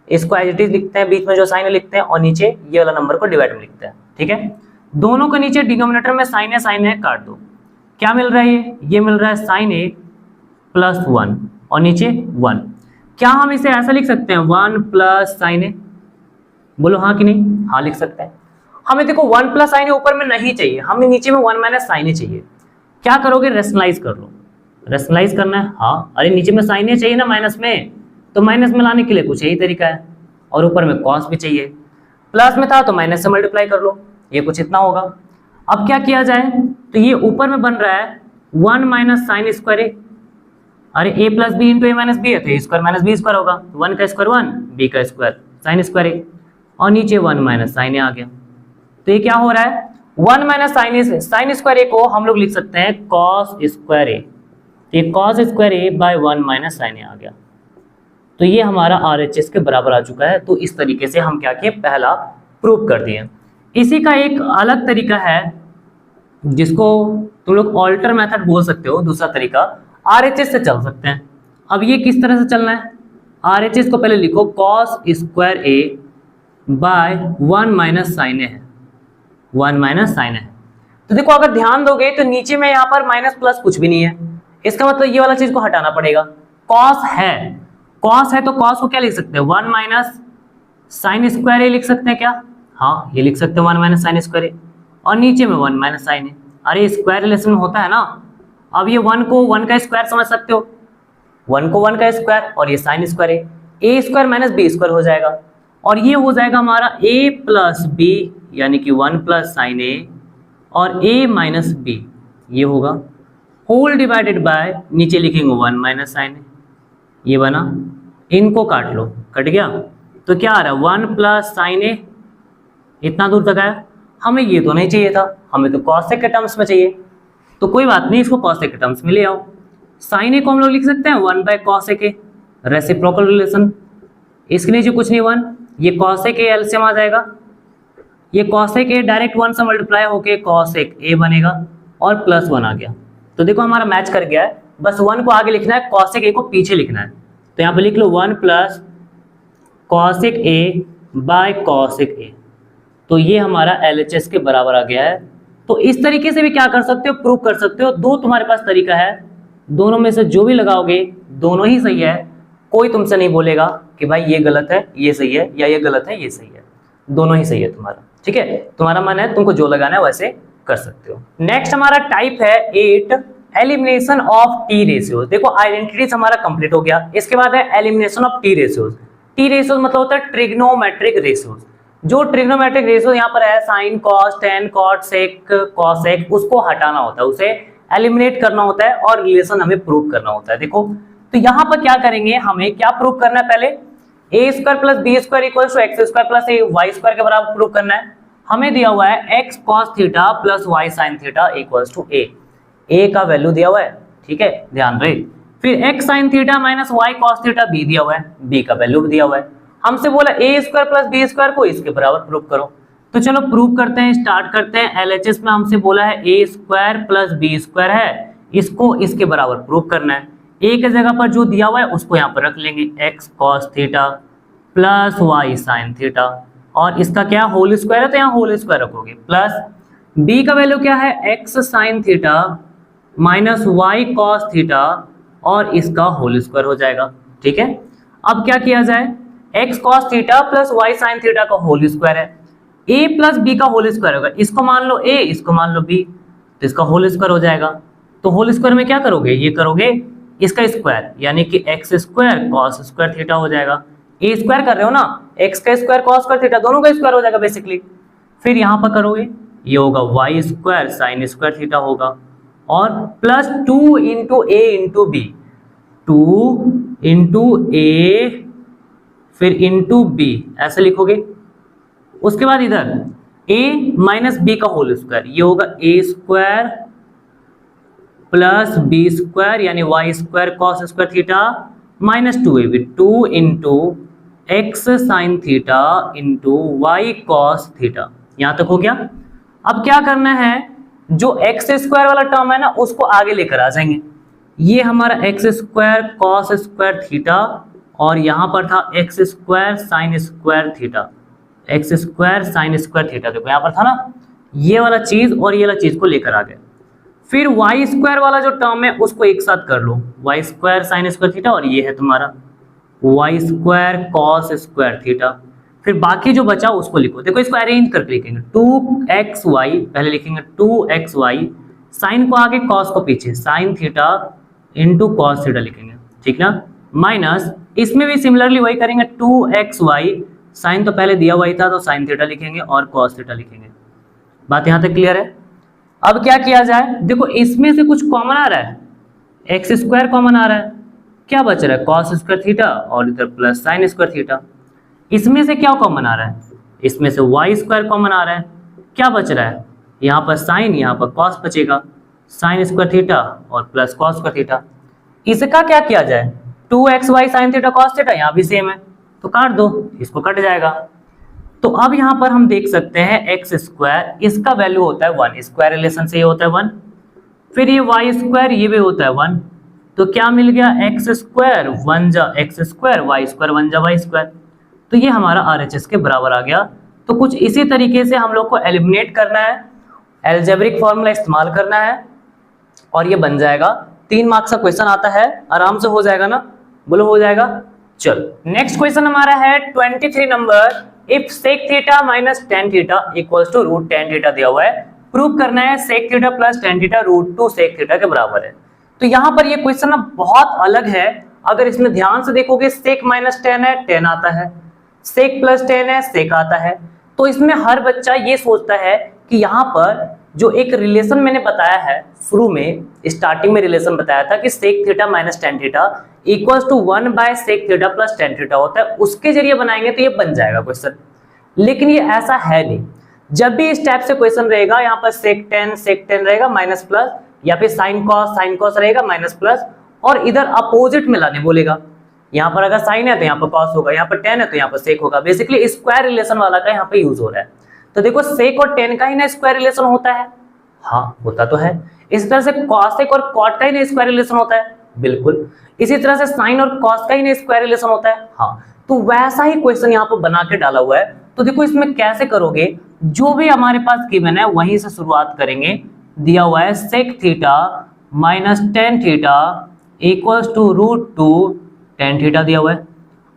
इसको एज इट इज लिखते हैं, बीच में जो साइन ए लिखते हैं और नीचे ये वाला नंबर को डिवाइड में लिखते हैं। ठीक है, दोनों के नीचे डिनोमिनेटर में साइन ए काट दो, क्या मिल रहा है, ये मिल रहा है साइन ए प्लस 1 और नीचे 1। क्या हम इसे ऐसा लिख सकते हैं 1 प्लस साइन ए? बोलो हाँ कि नहीं? हाँ लिख सकते हैं। हमें देखो 1 प्लस साइन ए ऊपर में नहीं चाहिए, हमें नीचे में 1 माइनस साइन ए चाहिए। क्या करोगे, रेशनलाइज कर लो। रेशनलाइज करना है, हाँ अरे नीचे में साइन ए चाहिए ना माइनस में, तो माइनस में लाने के लिए कुछ यही तरीका है, और ऊपर में कॉस भी चाहिए, प्लस में था तो माइनस से मल्टीप्लाई कर लो, ये कुछ इतना होगा। अब क्या किया जाए, तो ये ऊपर में बन रहा है 1 माइनस साइन स्क्वायर ए, अरे ए प्लस बी इंटू ए माइनस बी है तो ए स्क्वायर माइनस बी स्क्वायर होगा, 1 का स्क्वायर 1, बी का स्क्वायर साइन स्क्वायर ए, और नीचे 1 माइनस साइन ए आ गया। तो ये क्या हो रहा है, 1 माइनस साइन स्क्वायर ए को हम लोग लिख सकते हैं कॉस स्क्वायर ए, ये cos square A by 1 minus sine ए आ गया। तो ये हमारा आरएचएस के बराबर आ चुका है। तो इस तरीके से हम क्या किए, पहला प्रूव कर दिए। इसी का एक अलग तरीका है जिसको तुम लोग ऑल्टर मेथड बोल सकते हो, दूसरा तरीका आरएचएस से चल सकते हैं। अब ये किस तरह से चलना है, आरएचएस को पहले लिखो cos square A by 1 minus sine ए है, 1 माइनस साइन है। तो देखो अगर ध्यान दोगे तो नीचे में यहाँ पर माइनस प्लस कुछ भी नहीं है, इसका मतलब ये वाला चीज को हटाना पड़ेगा। कॉस है तो कॉस को क्या लिख सकते हैं, 1 माइनस साइन स्क्वायर ए लिख सकते हैं क्या, हाँ ये लिख सकते हैं 1 माइनस साइन स्क्वायर ए, और नीचे में 1 माइनस साइन ए। अरे स्क्वायर रिलेशन होता है ना, अब ये 1 को 1 का स्क्वायर समझ सकते हो, 1 को 1 का स्क्वायर और ये साइन स्क्वायर ए स्क्वायर माइनस बी स्क्वायर हो जाएगा, और ये हो जाएगा हमारा a प्लस बी यानी कि 1 प्लस साइन ए और a माइनस बी, ये होगा होल डिवाइडेड बाय नीचे लिखेंगे 1 माइनस साइन ए, ये बना, इनको काट लो, कट गया। तो क्या आ रहा है 1 प्लस साइन ए, इतना दूर तक आया। हमें ये तो नहीं चाहिए था, हमें तो कॉसेक के टर्म्स में चाहिए, तो कोई बात नहीं, इसको कॉसेक के टर्म्स में ले आओ। साइन ए को हम लोग लिख सकते हैं 1 बाय कॉसेक ए, रेसिप्रोकल रिलेशन, इसके नीचे कुछ नहीं 1, ये कॉसेक ए एलसीएम आ जाएगा, ये कॉसेक ए डायरेक्ट 1 से मल्टीप्लाई होके कॉसेक ए बनेगा और प्लस 1 आ गया। तो देखो हमारा मैच कर गया है, बस 1 को आगे लिखना है, कॉसेक ए को पीछे लिखना है। तो यहाँ पे लिख लो 1 प्लस कॉसेक ए बाय कॉसेक ए, तो ये हमारा एलएचएस के बराबर आ गया है। तो इस तरीके से भी क्या कर सकते हो, प्रूव कर सकते हो। दो तुम्हारे पास तरीका है, दोनों में से जो भी लगाओगे दोनों ही सही है, कोई तुमसे नहीं बोलेगा कि भाई ये गलत है ये सही है, या ये गलत है ये सही है, दोनों ही सही है तुम्हारा। ठीक है, तुम्हारा मन है, तुमको जो लगाना है वैसे कर सकते हो। नेक्स्ट हमारा टाइप है 8 एलिमिनेशन ऑफ टी रेशियोज। देखो आइडेंटिटीज हमारा कंप्लीट हो गया, इसके बाद है elimination of T ratios. T ratios मतलब होता है ट्रिग्नोमेट्रिक रेशियोज। जो ट्रिग्नोमेट्रिक रेशियो यहाँ पर है sine cos tan cot sec cosec, उसको हटाना होता है, उसे एलिमिनेट करना होता है और रिलेशन हमें प्रूव करना होता है। देखो तो यहाँ पर क्या करेंगे, हमें क्या प्रूव करना है, पहले A square plus B square equal to X square plus A Y square के बराबर प्रूव करना है। हमें दिया हुआ है X cos theta plus Y sine theta equals to A का वैल्यू दिया हुआ है, ठीक है ध्यान रहे। फिर X sine theta minus Y cos theta B दिया हुआ है, बी का वैल्यू भी दिया हुआ है। हमसे बोला ए स्क्वायर प्लस बी स्क्वायर को इसके बराबर प्रूव करो, तो चलो प्रूव करते हैं, स्टार्ट करते हैं। एलएचएस में हमसे बोला है A square plus B square है, इसको इसके बराबर प्रूव करना है। ए के जगह पर जो दिया हुआ है उसको यहाँ पर रख लेंगे, X cos theta plus Y sine theta, और इसका क्या होल स्क्वायर है तो यहाँ होल स्क्वायर रखोगे, प्लस बी का वैल्यू क्या है, X sine theta minus Y cos theta, और इसका होल स्क्वायर हो जाएगा। ठीक है, अब क्या किया जाए, X cos theta plus Y sine theta का होल स्क्वायर है, ए प्लस बी का होल स्क्वायर होगा, इसको मान लो ए, इसको मान लो बी, तो इसका होल स्क्वायर हो जाएगा। तो होल स्क्वायर में क्या करोगे, ये करोगे इसका स्क्वायर, यानी कि x square cos square theta हो जाएगा। ए स्क्वायर कर रहे हो ना, एक्स का स्क्वायर कॉस स्क्वायर थीटा दोनों का स्क्वायर हो जाएगा बेसिकली। फिर यहाँ पर करोगे, ये होगा Y square sine square theta होगा, और plus 2 into A into B, 2 into A फिर इंटू बी, ऐसे लिखोगे। उसके बाद इधर a माइनस बी का होल स्क्वायर, ये होगा A square plus B square यानी Y square cos square theta minus 2ab, 2 into X sine theta into Y cos theta. यहां तक हो गया। अब क्या करना है, जो एक्स स्क्वायर वाला टर्म है ना उसको आगे लेकर आ जाएंगे। ये हमारा x square cos square theta, और यहां पर था x square sine square theta, x square sine square theta, देखो यहाँ पर था ना ये वाला चीज, और ये वाला चीज को लेकर आ गए। फिर वाई स्क्वायर वाला जो टर्म है उसको एक साथ कर लो, Y square sine square theta, और ये है तुम्हारा Y square cos square theta. फिर बाकी जो बचा उसको लिखो, देखो इसको अरेंज करके लिखेंगे, 2xy पहले लिखेंगे, 2xy साइन को आगे कॉस को पीछे, sign theta into cos theta लिखेंगे, ठीक ना, माइनस इसमें भी सिमिलरली वही करेंगे, 2xy साइन तो पहले दिया हुआ ही था तो साइन थीटा लिखेंगे और कॉस थीटा लिखेंगे। बात यहां तक क्लियर है। अब क्या किया जाए, देखो इसमें से कुछ कॉमन आ रहा है, एक्स स्क्वायर कॉमन आ रहा है, क्या बच रहा है कॉस स्क्वायर थीटा, और इधर प्लस साइन स्क्वायर थीटा। इसमें से क्या कॉमन आ रहा है, इसमें से वाई स्क्वायर कॉमन आ रहा है, क्या बच रहा है, यहाँ पर साइन यहाँ पर कॉस बचेगा, साइन स्क्वायर थीटा और प्लस कॉस स्क्वायर थीटा। इसका क्या किया जाए, 2xy sine theta cos theta, यहाँ भी सेम है तो काट दो, इसको कट जाएगा। तो अब यहाँ पर हम देख सकते हैं एक्स स्क्वायर, इसका वैल्यू होता है 1, स्क्वायर रिलेशन से ये होता है 1, फिर ये वाई स्क्वायर ये भी होता है 1, तो क्या मिल गया, एक्स स्क्वायर 1 जा एक्स स्क्वायर, वाई स्क्वायर 1 जा वाई स्क्वायर, तो ये हमारा RHS के बराबर आ गया। तो कुछ इसी तरीके से हम लोग को एलिमिनेट करना है, एल्जेब्रिक फॉर्मूला इस्तेमाल करना है, और ये बन जाएगा। 3 मार्क्स का क्वेश्चन आता है, आराम से हो जाएगा ना, बोलो हो जाएगा। चलो नेक्स्ट क्वेश्चन हमारा है 23 नंबर, if sec theta minus tan theta equals to root tan theta दिया हुआ है, प्रूव करना है sec theta plus tan theta root 2 sec theta के बराबर है। तो यहाँ पर ये क्वेश्चन ना बहुत अलग है, अगर इसमें ध्यान से देखोगे सेक माइनस टेन है टेन आता है, सेक प्लस टेन है सेक आता है, तो इसमें हर बच्चा ये सोचता है कि यहाँ पर जो एक रिलेशन मैंने बताया है शुरू में, स्टार्टिंग में रिलेशन बताया था कि sec theta minus tan theta equals to 1 by sec theta plus tan theta होता है, उसके जरिए बनाएंगे तो ये बन जाएगा क्वेश्चन। लेकिन ये ऐसा है नहीं, जब भी इस टाइप से क्वेश्चन रहेगा यहाँ पर सेक टेन रहेगा माइनस प्लस, या फिर साइन कॉस रहेगा माइनस प्लस, और इधर अपोजिट में लाने बोलेगा, यहाँ पर अगर साइन है तो यहाँ पर कॉस होगा, यहाँ पर टेन है तो यहाँ पर सेक होगा, बेसिकली स्क्वायर रिलेशन वाला का यहाँ पे यूज हो रहा है। तो देखो सेक और टेन का ही ना स्क्वायर रिलेशन होता है, हाँ होता तो है। इस तरह से कॉसेक और कॉट का ही ना स्क्वायर रिलेशन होता है, बिल्कुल। इसी तरह से साइन और कॉस का ही ना स्क्वायर रिलेशन होता है, हाँ। तो वैसा ही क्वेश्चन यहाँ पर बना के डाला हुआ है। तो देखो इसमें कैसे करोगे, जो भी हमारे पास गिवन है वहीं से शुरुआत करेंगे। दिया हुआ है sec theta minus tan theta equals to root 2 tan theta दिया हुआ है।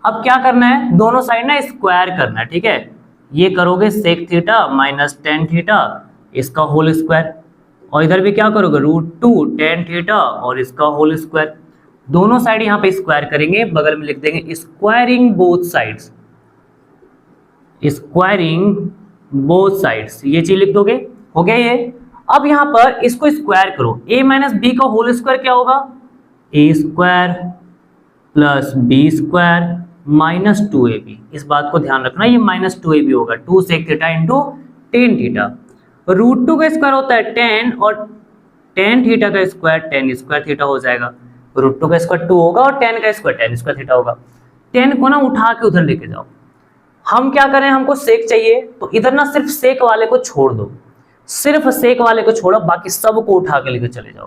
अब क्या करना है, दोनों साइड ना स्क्वायर करना है, ठीक है। ये करोगे sec theta minus tan theta इसका होल स्क्वायर, और इधर भी क्या करोगे रूट 2 टेन थीटा और इसका होल स्क्वायर, दोनों साइड यहाँ पे स्क्वायर करेंगे, बगल में लिख देंगे squaring both sides, squaring both sides, ये चीज लिख दोगे, हो गया ये। अब यहाँ पर इसको स्क्वायर करो, a माइनस बी का होल स्क्वायर क्या होगा, a square plus B square minus 2ab, इस बात को ध्यान रखना, ये माइनस 2ab होगा, 2 sec theta into tan theta. Root 2 का स्क्वायर होता है 10 और टेन थीटा का स्क्वायर 10 स्क्वायर थीटा हो जाएगा। रूट 2 का स्क्वायर 2 होगा और 10 का स्क्वायर 10 स्क्वायर थीटा होगा। 10 को ना उठा के उधर लेके जाओ, हम क्या करें, हमको सेक चाहिए तो इधर ना सिर्फ सेक वाले को छोड़ दो, सिर्फ सेक वाले को छोड़ो, बाकी सब को उठा के लेके चले जाओ।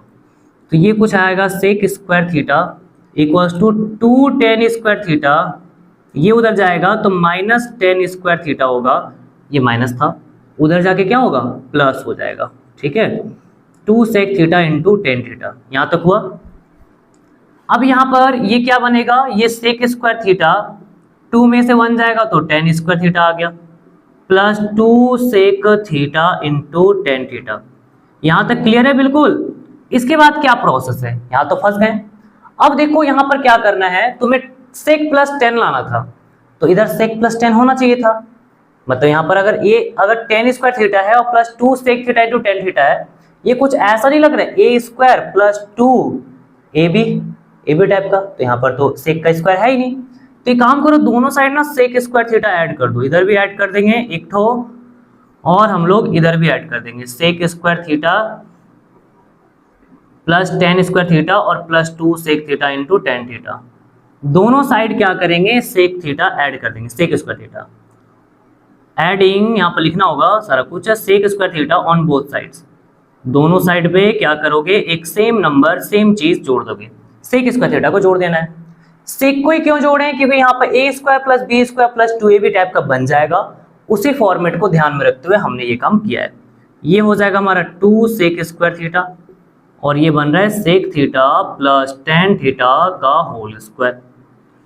तो ये कुछ आएगा sec square theta equals to 2 tan square theta, ये उधर जाएगा तो माइनस tan स्क्वायर थीटा होगा, ये माइनस था, उधर जाके क्या होगा प्लस हो जाएगा, ठीक है। 2 sec थीटा इंटू टेन थीटा, यहाँ तक हुआ। अब यहाँ पर ये क्या बनेगा, ये sec स्क्वायर थीटा 2 में से 1 जाएगा तो tan स्क्वायर थीटा आ गया, प्लस 2 sec थीटा इंटू टेन थीटा। यहाँ तक क्लियर है बिल्कुल। इसके बाद क्या प्रोसेस है, यहाँ तो फंस गए। अब देखो यहाँ पर क्या करना है, तुम्हें sec प्लस 10 लाना था, तो इधर sec प्लस 10 होना चाहिए था। मतलब यहाँ पर अगर tan स्क्वायर थीटा है और प्लस 2 sec थीटा इंटू टेन थीटा है, ये कुछ ऐसा नहीं लग रहा है a square plus 2 ab type का, तो यहाँ पर तो sec का स्क्वायर है ही नहीं। तो एक काम करो, दोनों साइड ना sec स्क्वायर थीटा ऐड कर दो, इधर भी ऐड कर देंगे एक ठो और हम लोग इधर भी ऐड कर देंगे sec square theta plus tan square theta और प्लस 2 sec थीटा इंटू टेन थीटा। दोनों साइड क्या करेंगे sec थीटा ऐड कर देंगे, sec स्क्वायर थीटा एडिंग, यहाँ पर लिखना होगा सारा कुछ, sec square theta on both sides. दोनों साइड पे क्या करोगे, एक सेम नंबर सेम चीज जोड़ दोगे, sec स्क्वायर थीटा को जोड़ देना है। sec को ही क्यों जोड़े, क्योंकि यहाँ पर a square plus B square plus 2ab type का बन जाएगा, उसी फॉर्मेट को ध्यान में रखते हुए हमने ये काम किया है। ये हो जाएगा हमारा 2 sec स्क्वायर थीटा और ये बन रहा है sec theta plus tan theta का होल स्क्वायर।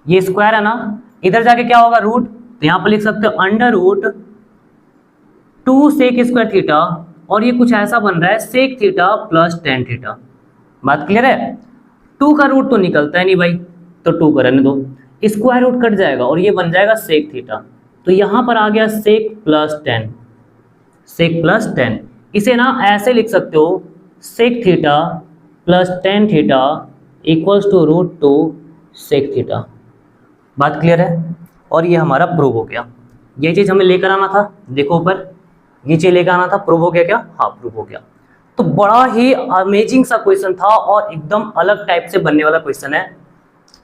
ये स्क्वायर है ना, इधर जाके क्या होगा रूट, तो यहाँ पर लिख सकते हो under root 2 sec square theta और ये कुछ ऐसा बन रहा है sec theta plus tan theta. बात क्लियर है। 2 का रूट तो निकलता है नहीं भाई, तो 2 का रहने दो, स्क्वायर रूट कट जाएगा और ये बन जाएगा sec थीटा। तो यहाँ पर आ गया sec प्लस 10, sec प्लस 10। इसे ना ऐसे लिख सकते हो sec theta plus tan theta equals to root 2 sec theta. बात क्लियर है। और ये हमारा प्रूव हो गया। ये चीज़ हमें लेकर आना था, देखो ऊपर ये चीज़ लेकर आना था, प्रूव हो गया क्या, हाँ प्रूव हो गया। तो बड़ा ही अमेजिंग सा क्वेश्चन था और एकदम अलग टाइप से बनने वाला क्वेश्चन है।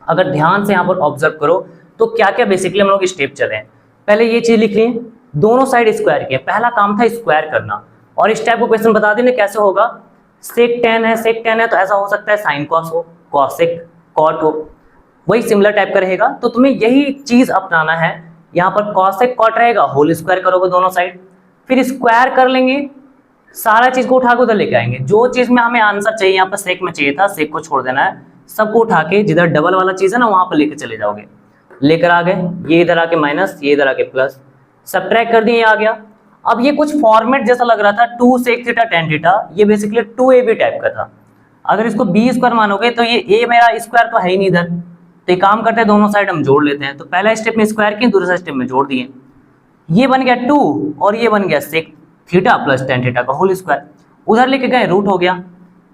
अगर ध्यान से यहाँ पर ऑब्जर्व करो तो क्या क्या बेसिकली हम लोग स्टेप चले हैं। पहले ये चीज लिख लिए, दोनों साइड स्क्वायर किए, पहला काम था स्क्वायर करना। और इस टाइप का क्वेश्चन बता देने कैसे होगा, sec 10 है, sec 10 है तो ऐसा हो सकता है sin cos हो, cosec cot हो, वही सिमिलर टाइप का रहेगा। तो तुम्हें यही चीज अपनाना है, यहाँ पर cosec cot रहेगा, होल स्क्वायर करोगे दोनों साइड, फिर स्क्वायर कर लेंगे, सारा चीज को उठा के उधर लेके आएंगे। जो चीज में हमें आंसर चाहिए, यहाँ पर sec में चाहिए था, sec को छोड़ देना है, सबको उठा के जिधर डबल वाला चीज है ना वहां पर लेके चले जाओगे। लेकर आ गए, ये इधर आके माइनस, ये इधर आके प्लस, सब्ट्रैक्ट कर दिए, आ गया। अब ये कुछ फॉर्मेट जैसा लग रहा था 2 sec थीटा tan थीटा, ये बेसिकली 2ab टाइप का था। अगर इसको b स्क्वायर मानोगे तो ये a मेरा स्क्वायर तो है ही नहीं इधर, तो एक काम करते हैं दोनों साइड हम जोड़ लेते हैं। तो पहला स्टेप में स्क्वायर किए, दूसरा स्टेप में जोड़ दिए, ये बन गया 2 और ये बन गया sec theta plus tan theta का होल स्क्वायर। उधर लेके गए, रूट हो गया,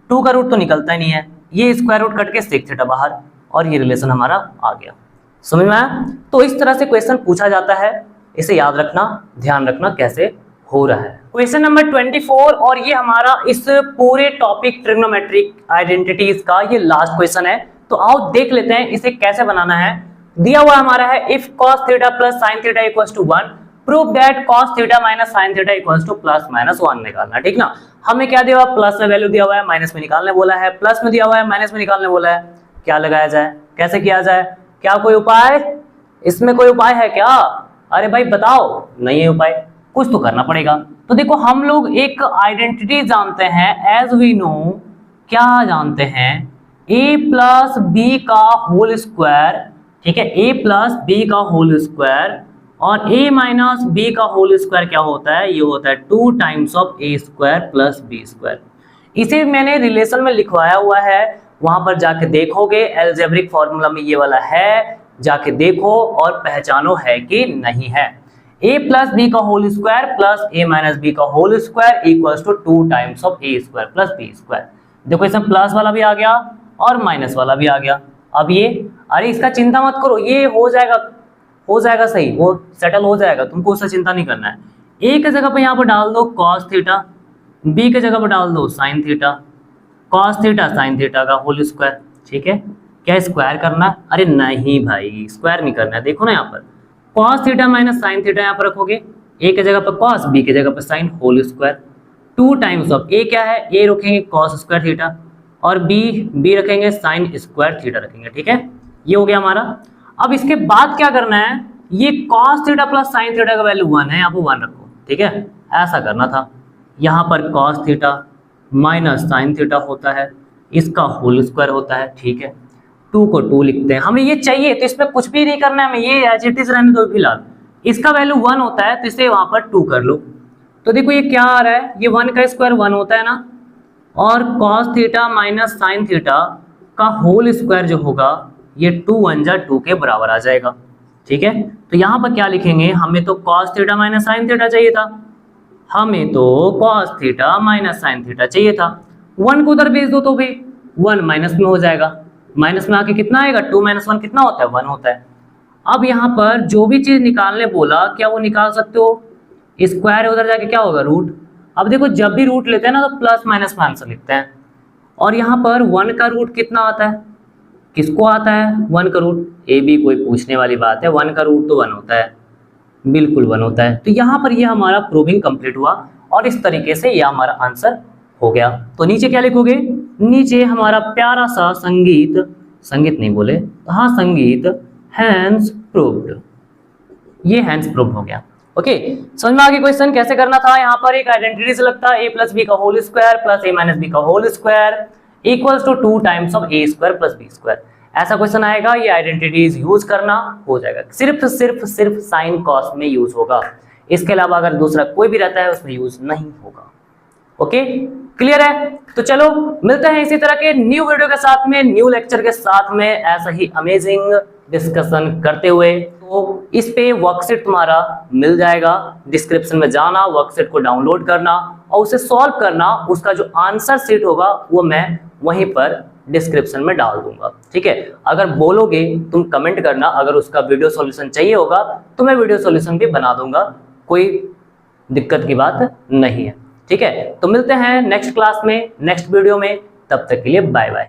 2 का रूट तो निकलता ही नहीं है, ये स्क्वायर रूट कट के sec थीटा बाहर और ये रिलेशन हमारा आ गया। समझ में आया। तो इस तरह से क्वेश्चन पूछा जाता है, इसे याद रखना, ध्यान रखना कैसे हो रहा है। क्वेश्चन नंबर 24 और ये हमारा इस पूरे टॉपिक ट्रिग्नोमेट्रिक आइडेंटिटीज का ये लास्ट क्वेश्चन है। तो आओ देख लेते हैं इसे कैसे बनाना है। दिया हुआ हमारा है if cos theta plus sin theta equals to 1 prove that cos theta minus sin theta equals to plus minus 1 निकालना, ठीक ना। हमें क्या दिया हुआ, प्लस में वैल्यू दिया हुआ है, माइनस में निकालने बोला है, प्लस में दिया हुआ है, माइनस में निकालने बोला है। क्या लगाया जाए, कैसे किया जाए, क्या कोई उपाय, इसमें कोई उपाय है क्या? अरे भाई बताओ, नहीं है उपाय, कुछ तो करना पड़ेगा। तो देखो हम लोग एक आइडेंटिटी जानते हैं, एज वी नो, क्या जानते हैं, a प्लस बी का होल स्क्वायर, ठीक है, a प्लस बी का होल स्क्वायर और a माइनस बी का होल स्क्वायर क्या होता है, ये होता है 2 times of a square plus B square. इसे मैंने रिलेशन में लिखवाया हुआ है, वहां पर जाके देखोगे, एल्जेब्रिक फॉर्मूला में ये वाला है, जाके देखो और पहचानो है कि नहीं है। a प्लस बी का whole square plus a minus B का whole square equals to 2 times of a square plus b square. देखो इसमें प्लस वाला भी आ गया और माइनस वाला भी आ गया। अब ये, अरे इसका चिंता मत करो, ये हो जाएगा सही, वो सेटल हो जाएगा, तुमको उससे चिंता नहीं करना है। a के जगह पे यहाँ पर डाल दो cos थीटा, b के जगह पर डाल दो sin theta, cos theta sin theta का होल स्क्वायर, ठीक है। क्या स्क्वायर करना है? अरे नहीं भाई, स्क्वायर नहीं करना है। देखो ना यहाँ पर cos theta minus sin theta यहाँ पर रखोगे, a के जगह पर cos, b के जगह पर sin whole square, 2 times of a क्या है, a रखेंगे cos स्क्वायर थीटा और बी रखेंगे साइन स्क्वायर थीटा रखेंगे, ठीक है। ये हो गया हमारा। अब इसके बाद क्या करना है, ये cos theta plus sine theta का वैल्यू 1 है, यहाँ पर 1 रखो, ठीक है। ऐसा करना था। यहाँ पर cos theta minus sine theta होता है, इसका होल स्क्वायर होता है, ठीक है। 2 को 2 लिखते हैं, हमें ये चाहिए तो इसमें कुछ भी नहीं करना है, हमें ये एज इट इज रहने दो फिलहाल। इसका वैल्यू 1 होता है तो इसे वहां पर 2 कर लो। तो देखो ये क्या आ रहा है, ये 1 का स्क्वायर 1 होता है ना, और cos theta minus sine theta का होल स्क्वायर जो होगा ये 2 1 जा 2 के बराबर आ जाएगा, ठीक है। तो यहाँ पर क्या लिखेंगे, हमें तो cos theta minus sine theta चाहिए था, हमें तो cos theta minus sine theta चाहिए था। 1 को उधर भेज दो तो भी 1 माइनस में हो जाएगा, माइनस में आके कितना आएगा, 2 - 1 कितना होता है, 1 होता है। अब यहाँ पर जो भी चीज निकालने बोला क्या वो निकाल सकते हो, स्क्वायर उधर जाके क्या होगा, रूट। अब देखो जब भी रूट लेते हैं ना तो प्लस माइनस में आंसर लिखते हैं, और यहाँ पर 1 का रूट कितना आता है, किसको आता है 1 का रूट, ए बी कोई पूछने वाली बात है, 1 का रूट तो 1 होता है, बिल्कुल 1 होता है। तो यहाँ पर ये हमारा प्रूविंग कंप्लीट हुआ और इस तरीके से ये हमारा आंसर हो गया। तो नीचे क्या लिखोगे, नीचे हमारा प्यारा सा संगीत नहीं बोले तो हाँ संगीत हैंस प्रूव्ड, ये हैंस प्रूव्ड हो गया। ओके, समझ में आ गया क्वेश्चन कैसे करना था। यहाँ पर एक आइडेंटिटी से लगता है a प्लस बी का whole square plus a minus B का whole square equals to 2 times of a square plus b square, ऐसा क्वेश्चन आएगा। ये आइडेंटिटीज यूज करना हो जाएगा, सिर्फ साइन कॉस में यूज होगा, इसके अलावा अगर दूसरा कोई भी रहता है उसमें यूज नहीं होगा। ओके, क्लियर है। तो चलो मिलते हैं इसी तरह के न्यू वीडियो के साथ में, न्यू लेक्चर के साथ में, ऐसा ही अमेजिंग डिस्कशन करते हुए। तो इस पे वर्कशीट तुम्हारा मिल जाएगा, डिस्क्रिप्शन में जाना, वर्कशीट को डाउनलोड करना और उसे सॉल्व करना, उसका जो आंसर शीट होगा वो मैं वहीं पर डिस्क्रिप्शन में डाल दूंगा, ठीक है। अगर बोलोगे तुम कमेंट करना, अगर उसका वीडियो सॉल्यूशन चाहिए होगा तो मैं वीडियो सॉल्यूशन भी बना दूंगा, कोई दिक्कत की बात नहीं है, ठीक है। तो मिलते हैं नेक्स्ट क्लास में, नेक्स्ट वीडियो में, तब तक के लिए बाय बाय।